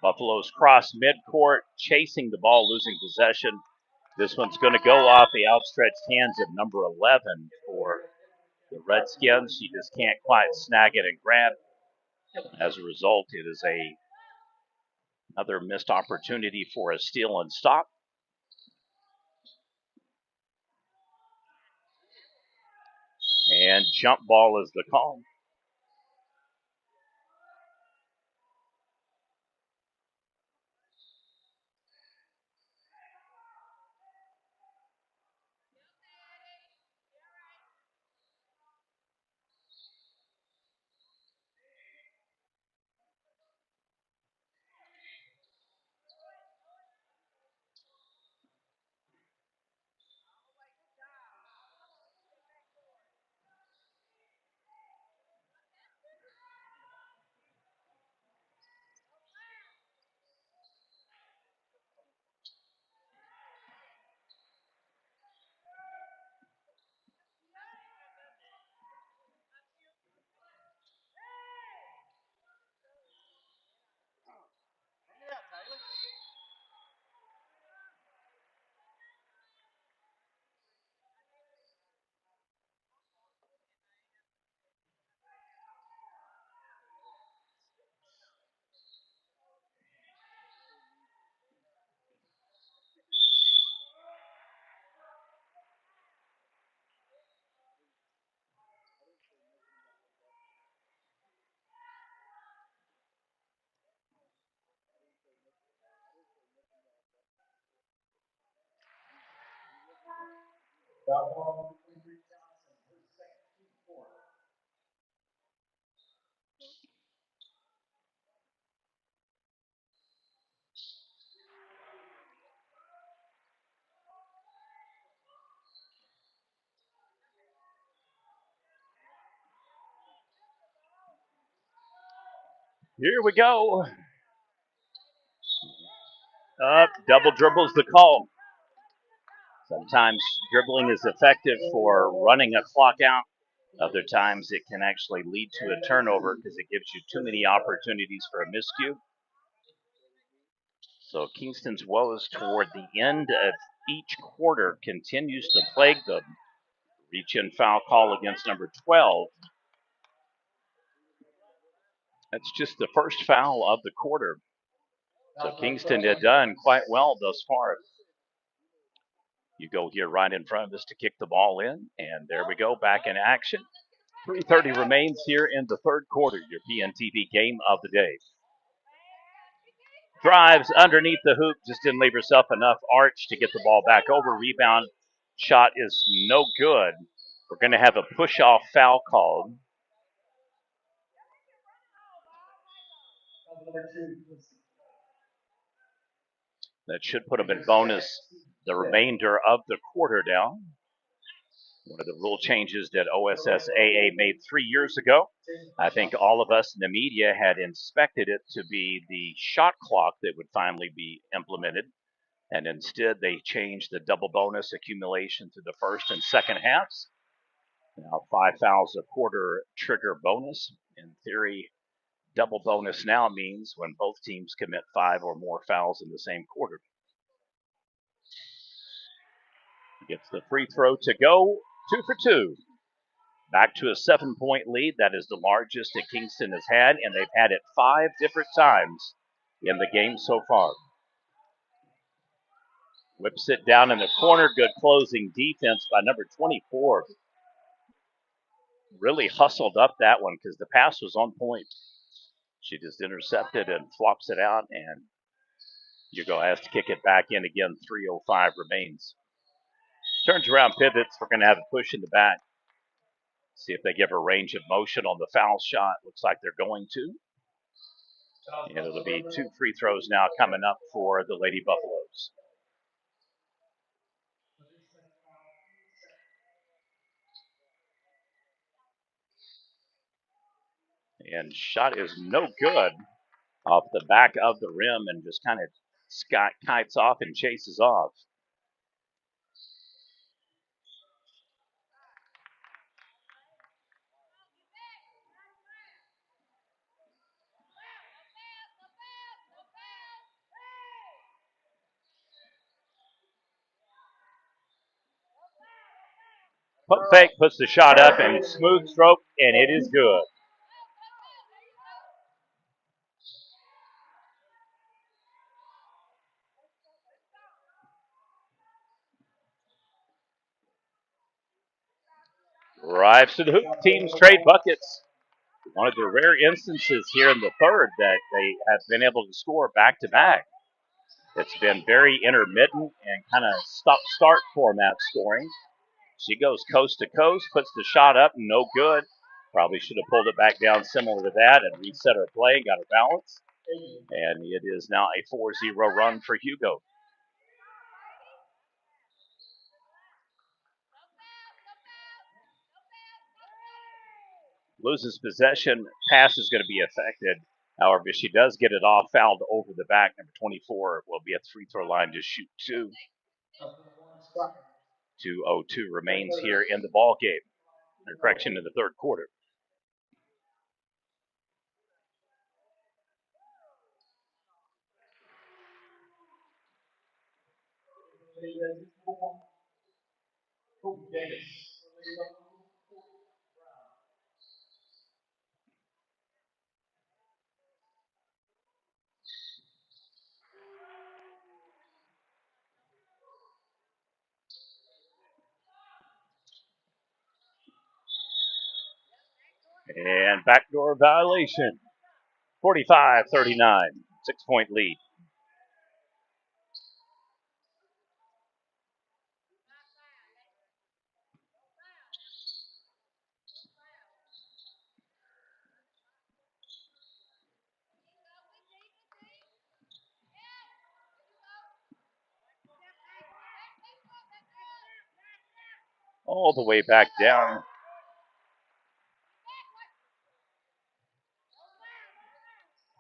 Buffalo's cross midcourt, chasing the ball, losing possession. This one's going to go off the outstretched hands of number 11 for the Redskins. She just can't quite snag it and grab. As a result, it is another missed opportunity for a steal and stop. And jump ball is the call. Here we go. Double dribble's the call. Sometimes dribbling is effective for running a clock out. Other times it can actually lead to a turnover because it gives you too many opportunities for a miscue. So Kingston's woes toward the end of each quarter continues to plague them. Reach-in foul call against number 12. That's just the first foul of the quarter. So Kingston had done quite well thus far. Hugo here right in front of us to kick the ball in. And there we go, back in action. 3:30 remains here in the third quarter, your PNTV game of the day. Drives underneath the hoop, just didn't leave herself enough arch to get the ball back over. Rebound shot is no good. We're going to have a push-off foul called. That should put them in bonus the remainder of the quarter down. One of the rule changes that OSSAA made 3 years ago. I think all of us in the media had inspected it to be the shot clock that would finally be implemented. And instead, they changed the double bonus accumulation to the first and second halves. Now 5 fouls a quarter trigger bonus. In theory, double bonus now means when both teams commit 5 or more fouls in the same quarter. Gets the free throw to go, 2 for 2. Back to a 7-point lead. That is the largest that Kingston has had, and they've had it 5 different times in the game so far. Whips it down in the corner. Good closing defense by number 24. Really hustled up that one because the pass was on point. She just intercepted and flops it out, and Hugo has to kick it back in again. 3:05 remains. Turns around, pivots. We're going to have a push in the back. See if they give her range of motion on the foul shot. Looks like they're going to. And it'll be 2 free throws now coming up for the Lady Buffaloes. And shot is no good off the back of the rim and just kind of kites off and chases off. Pump fake puts the shot up and smooth stroke, and it is good. Drives to the hoop. Teams trade buckets. One of the rare instances here in the third that they have been able to score back to back. It's been very intermittent and kind of stop-start format scoring. She goes coast to coast, puts the shot up, no good. Probably should have pulled it back down similar to that and reset her play, got her balance. And it is now a 4-0 run for Hugo. Loses possession, pass is going to be affected. However, if she does get it off, fouled over the back, number 24 will be at the free throw line to shoot 2. 2:02 remains here in the ball game. Correction, in the third quarter. And backdoor violation. 45-39. 6-point lead. all the way back down.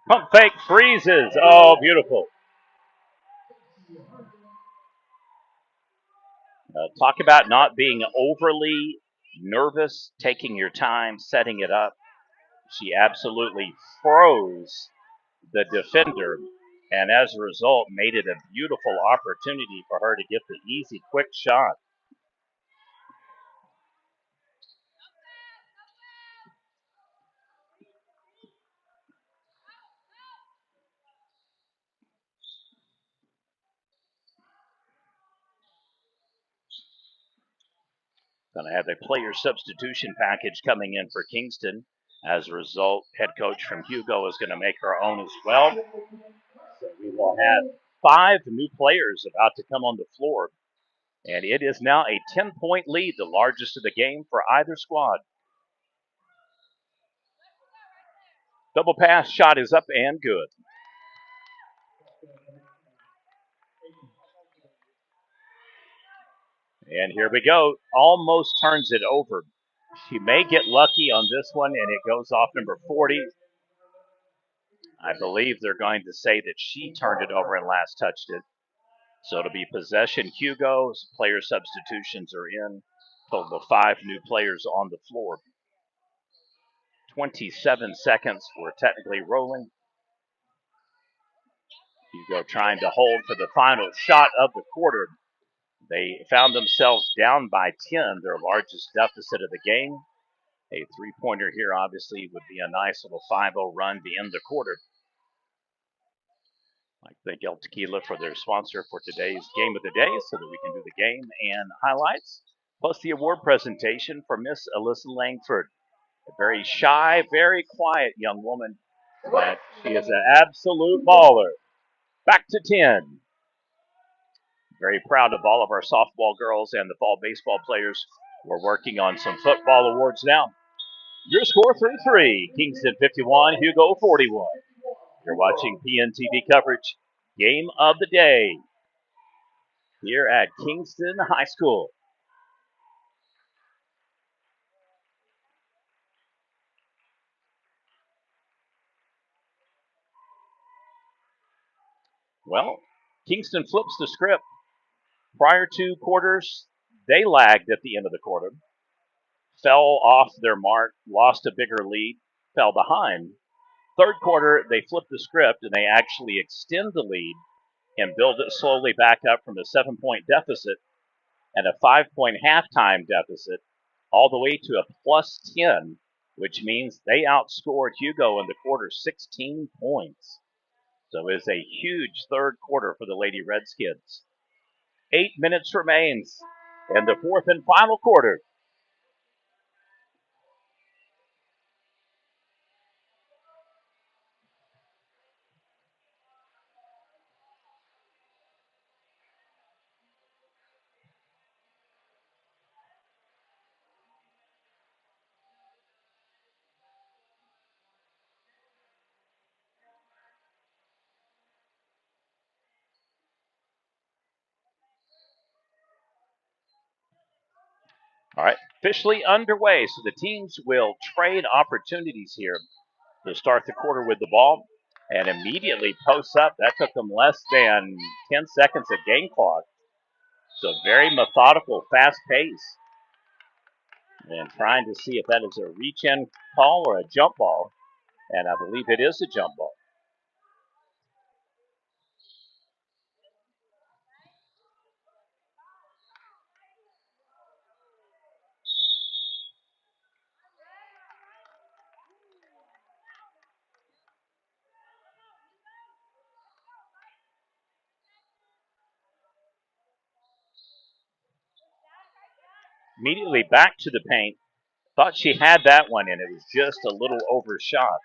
Pump fake freezes. Oh, beautiful. Talk about not being overly nervous, taking your time, setting it up. She absolutely froze the defender, and as a result, made it a beautiful opportunity for her to get the easy, quick shot. Going to have a player substitution package coming in for Kingston. As a result, head coach from Hugo is going to make her own as well. So we will have 5 new players about to come on the floor. And it is now a 10-point lead, the largest of the game for either squad. Double pass shot is up and good. And here we go. Almost turns it over. She may get lucky on this one, and it goes off number 40. I believe they're going to say that she turned it over and last touched it. So it'll be possession Hugo's. Player substitutions are in. Total of 5 new players on the floor. 27 seconds. We're technically rolling. Hugo trying to hold for the final shot of the quarter. They found themselves down by 10, their largest deficit of the game. A three-pointer here obviously would be a nice little 5-0 run to end the quarter. I'd like to thank El Tequila for their sponsor for today's game of the day so that we can do the game and highlights, plus the award presentation for Miss Alyssa Langford. A very shy, very quiet young woman, but she is an absolute baller. Back to 10. Very proud of all of our softball girls and the fall baseball players. We're working on some football awards now. Your score 3-3. Kingston 51, Hugo 41. You're watching PNTV coverage, game of the day, here at Kingston High School. Well, Kingston flips the script. Prior 2 quarters, they lagged at the end of the quarter, fell off their mark, lost a bigger lead, fell behind. Third quarter, they flip the script and they actually extend the lead and build it slowly back up from a 7-point deficit and a 5-point halftime deficit all the way to a plus 10, which means they outscored Hugo in the quarter 16 points. So it's a huge third quarter for the Lady Redskins. 8 minutes remains in the fourth and final quarter. All right, officially underway. So the teams will trade opportunities here to start the quarter with the ball and immediately post up. That took them less than 10 seconds of game clock. So very methodical, fast pace. And trying to see if that is a reach-in call or a jump ball. And I believe it is a jump ball. Immediately back to the paint. Thought she had that one, and it was just a little overshot.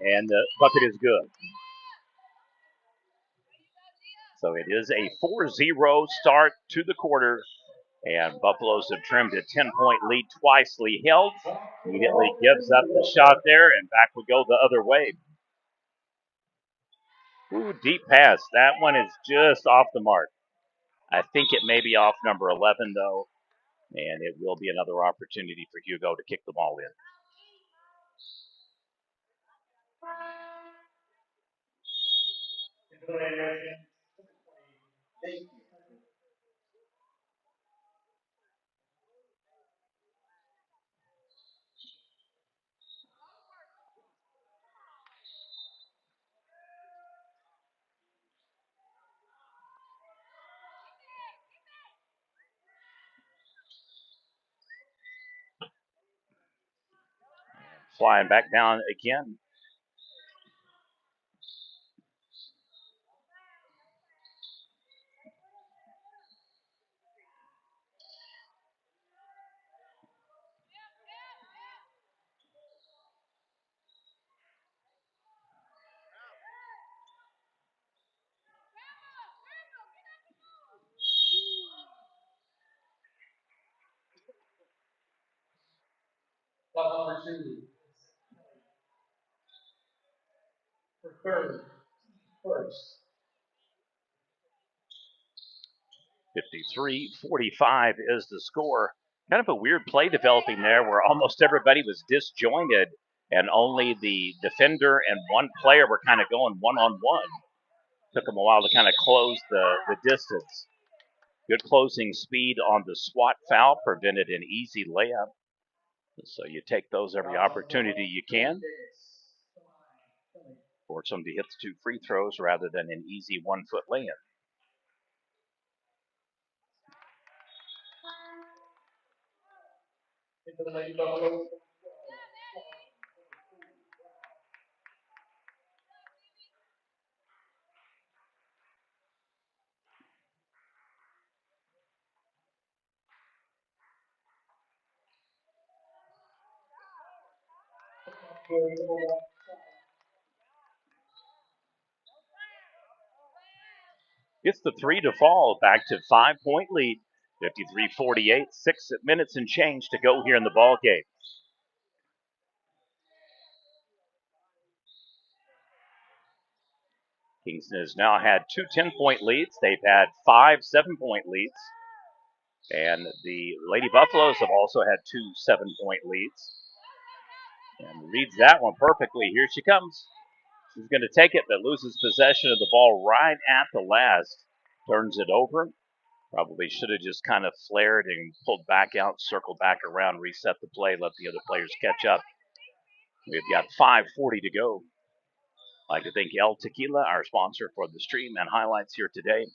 And the bucket is good. So it is a 4-0 start to the quarter. And Buffaloes have trimmed a 10-point lead twice. Lee held, immediately gives up the shot there, and back we go the other way. Ooh, deep pass. That one is just off the mark. I think it may be off number 11, though, and it will be another opportunity for Hugo to kick the ball in. Flying back down again. Number 2. For third. First. 53-45 is the score. Kind of a weird play developing there where almost everybody was disjointed and only the defender and one player were kind of going one-on-one. Took them a while to kind of close the distance. Good closing speed on the swat foul, prevented an easy layup. So you take those every opportunity you can. Force them to hit the 2 free throws rather than an easy 1-foot lay-in. It's the 3 to fall, back to 5-point lead. 53-48, 6 minutes and change to go here in the ball game. Kingston has now had 2 10-point leads. They've had 5 7-point leads. And the Lady Buffaloes have also had 2 7-point leads. And reads that one perfectly. Here she comes. She's going to take it, but loses possession of the ball right at the last. Turns it over. Probably should have just kind of flared and pulled back out, circled back around, reset the play, let the other players catch up. We've got 5:40 to go. I'd like to thank El Tequila, our sponsor for the stream and highlights here today,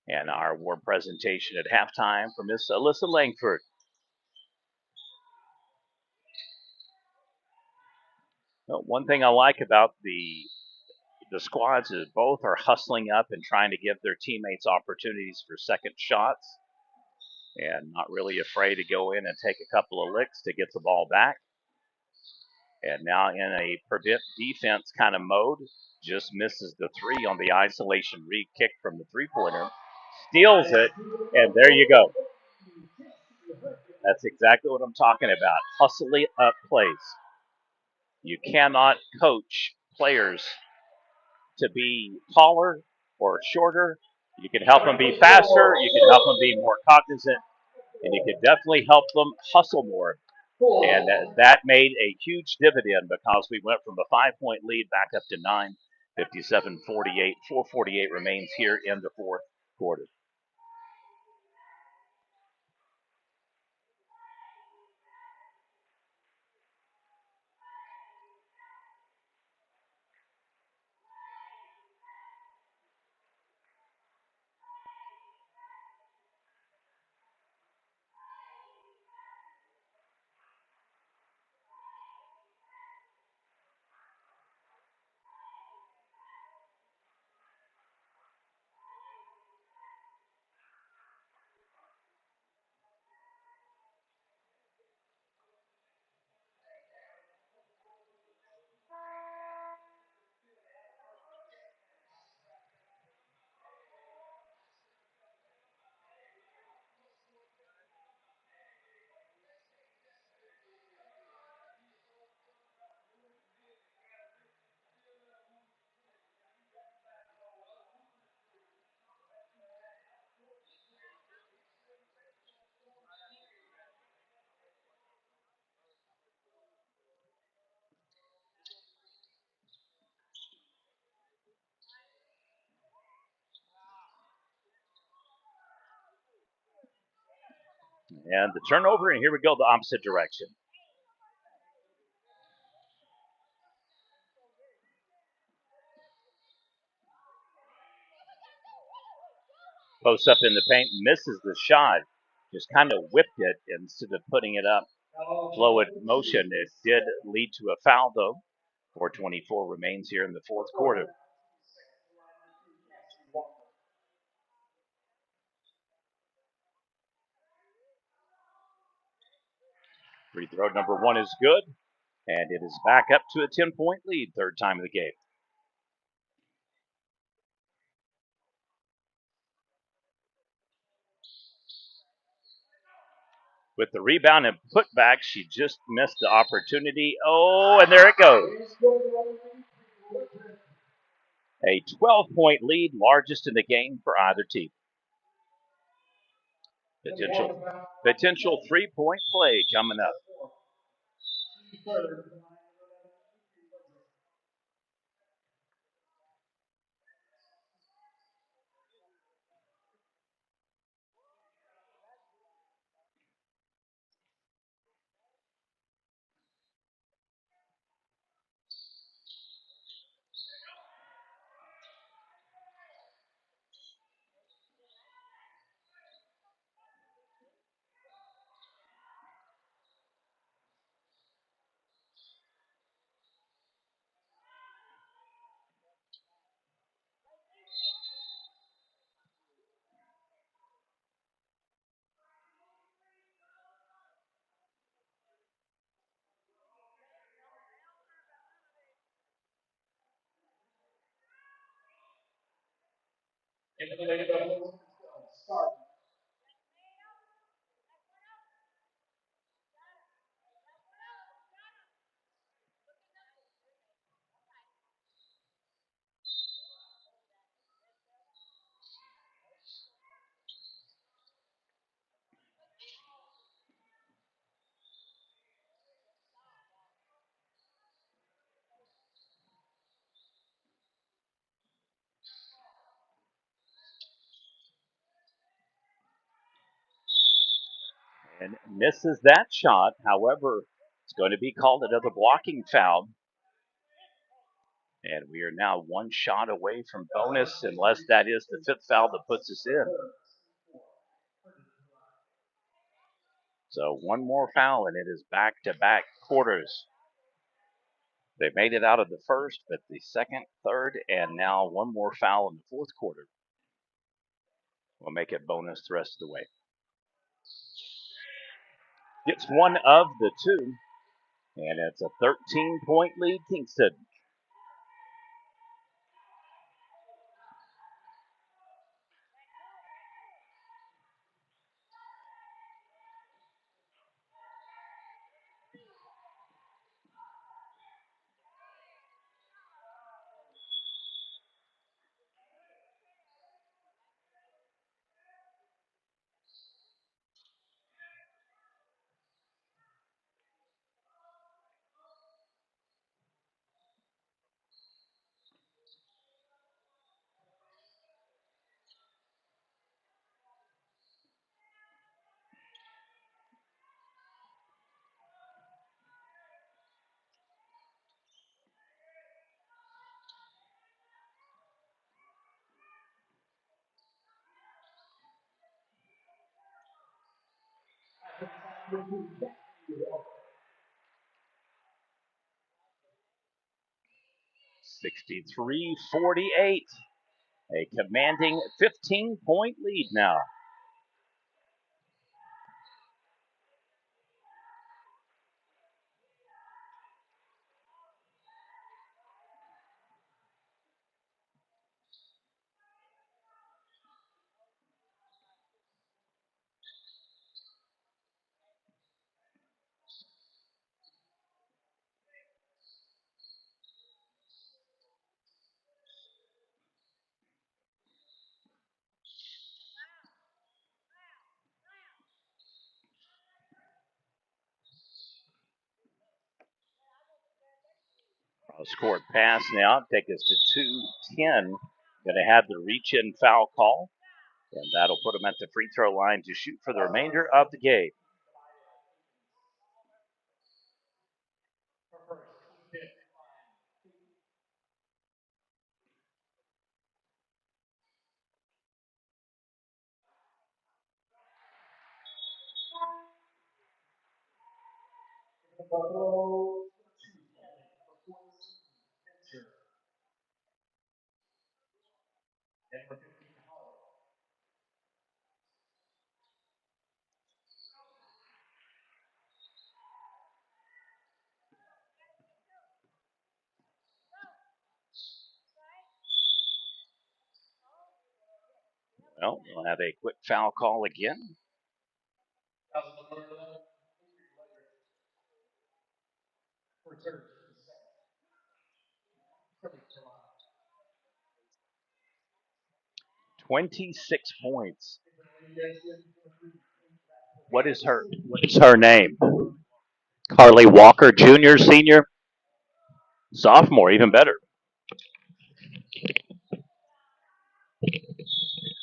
and our award presentation at halftime for Miss Alyssa Langford. Well, one thing I like about the squads is both are hustling up and trying to give their teammates opportunities for second shots and not really afraid to go in and take a couple of licks to get the ball back. And now in a prevent defense kind of mode, just misses the 3 on the isolation read kick from the 3-pointer, steals it, and there you go. That's exactly what I'm talking about. Hustling up plays. You cannot coach players to be taller or shorter. You can help them be faster. You can help them be more cognizant. And you can definitely help them hustle more. And that made a huge dividend because we went from a 5-point lead back up to 9, 57-48. 4:48 remains here in the fourth quarter. And the turnover, and here we go the opposite direction. Posts up in the paint, misses the shot. Just kind of whipped it instead of putting it up. Flow in motion. It did lead to a foul, though. 4:24 remains here in the fourth quarter. Free throw number one is good, and it is back up to a 10-point lead, third time of the game. With the rebound and putback, she just missed the opportunity. Oh, and there it goes. A 12-point lead, largest in the game for either team. Potential three-point play coming up. And misses that shot. However, it's going to be called another blocking foul. And we are now one shot away from bonus, unless that is the fifth foul that puts us in. So one more foul, and it is back-to-back quarters. They made it out of the first, but the second, third, and now one more foul in the fourth quarter will make it bonus the rest of the way. It's one of the two, and it's a 13-point lead, Kingston. (63-48). A commanding 15-point lead now. Cross-court pass now, take us to 2:10. Going to have the reach-in foul call, and that'll put them at the free throw line to shoot for the remainder of the game. Well, we'll have a quick foul call again. "26 points. What is her name? Carly Walker, junior, senior, sophomore, even better.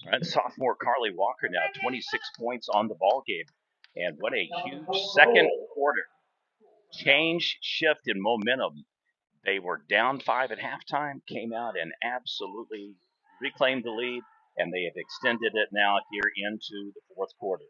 All right, sophomore Carly Walker now 26 points on the ball game. And what a huge second quarter. Change, shift in momentum. They were down 5 at halftime, came out and absolutely reclaimed the lead, and they have extended it now here into the fourth quarter.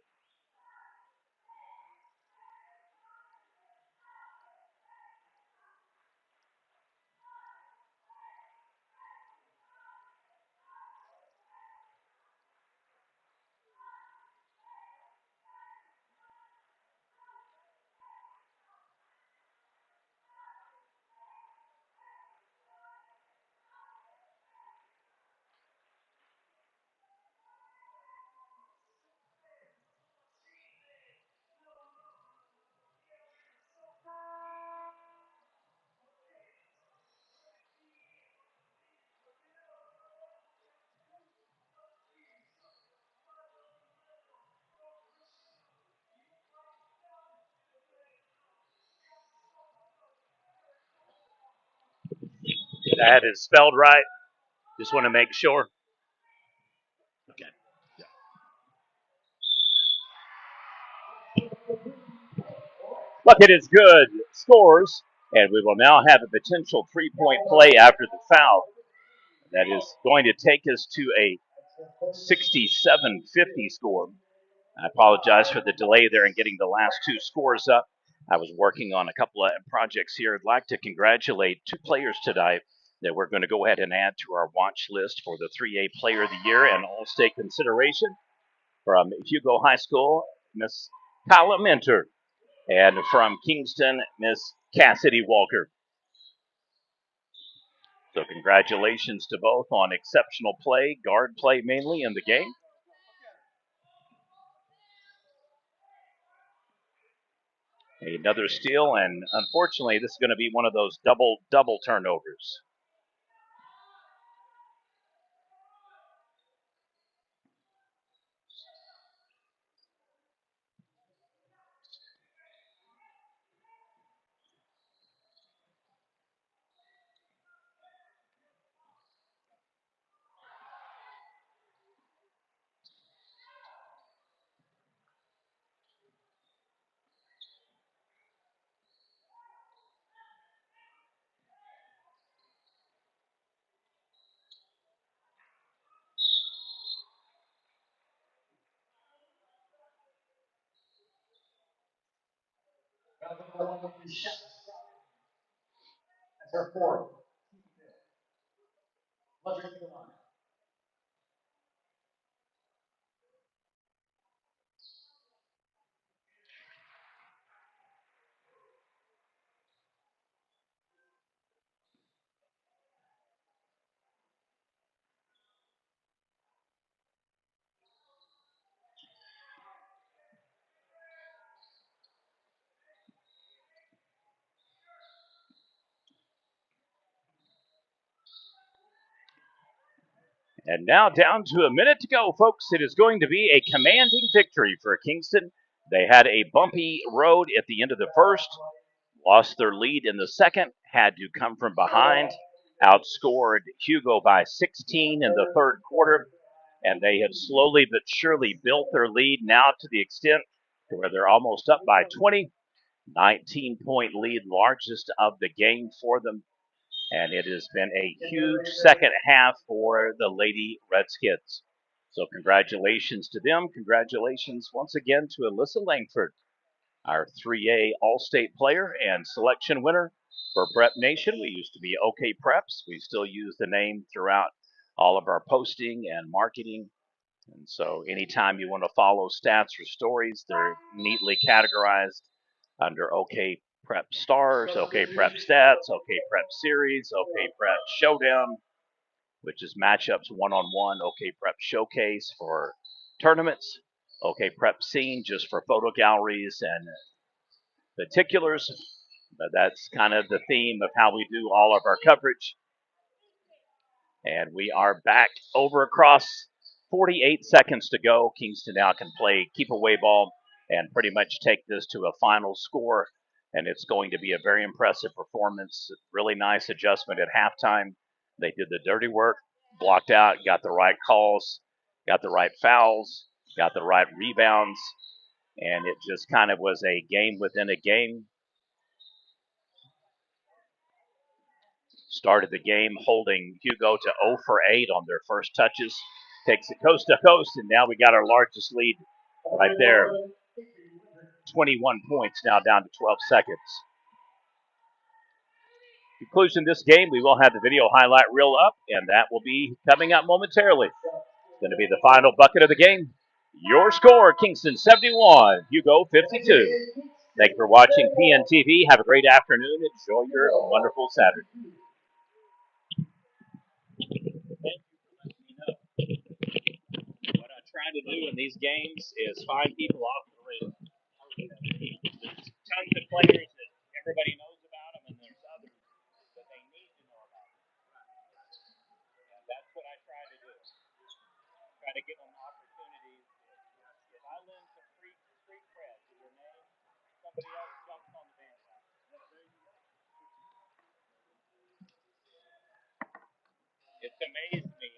That is spelled right. Just want to make sure. Okay. Bucket is good. Scores. And we will now have a potential 3-point play after the foul. That is going to take us to a 67-50 score. I apologize for the delay there in getting the last two scores up. I was working on a couple of projects here. I'd like to congratulate two players tonight that we're going to go ahead and add to our watch list for the 3A Player of the Year and All-State consideration. From Hugo High School, Miss Kyla Minter, and from Kingston, Miss Cassidy Walker. So congratulations to both on exceptional play, guard play mainly in the game. Another steal, and unfortunately, this is going to be one of those double turnovers. And now down to a minute to go, folks. It is going to be a commanding victory for Kingston. They had a bumpy road at the end of the first, lost their lead in the second, had to come from behind, outscored Hugo by 16 in the third quarter, and they have slowly but surely built their lead now to the extent to where they're almost up by 20, 19-point lead, largest of the game for them. And it has been a huge second half for the Lady Redskins. So congratulations to them. Congratulations once again to Alyssa Langford. our 3A All-State player and selection winner for Prep Nation. We used to be OK Preps. We still use the name throughout all of our posting and marketing. And so anytime you want to follow stats or stories, they're neatly categorized under OK Prep Stars, OK Prep Stats, OK Prep Series, OK Prep Showdown, which is matchups one-on-one, OK Prep Showcase for tournaments, OK Prep Scene just for photo galleries and particulars. But that's kind of the theme of how we do all of our coverage. And we are back over across 48 seconds to go. Kingston now can play keep away ball and pretty much take this to a final score. And it's going to be a very impressive performance. Really nice adjustment at halftime. They did the dirty work, blocked out, got the right calls, got the right fouls, got the right rebounds. And it just kind of was a game within a game. Started the game holding Hugo to 0 for 8 on their first touches. Takes it coast to coast, and now we got our largest lead right there. 21 points now down to 12 seconds. Conclusion of this game, we will have the video highlight reel up, and that will be coming up momentarily. It's going to be the final bucket of the game. Your score, Kingston 71, Hugo 52. Thank you for watching PNTV. Have a great afternoon. Enjoy your wonderful Saturday. What I try to do in these games is find people off the radar. There's tons of players that everybody knows about them, and there's others that they need to know about them. And that's what I try to do. Try to give them opportunities. If I lend some free street cred to your name, somebody else jumps on the bandwagon. It's amazed me.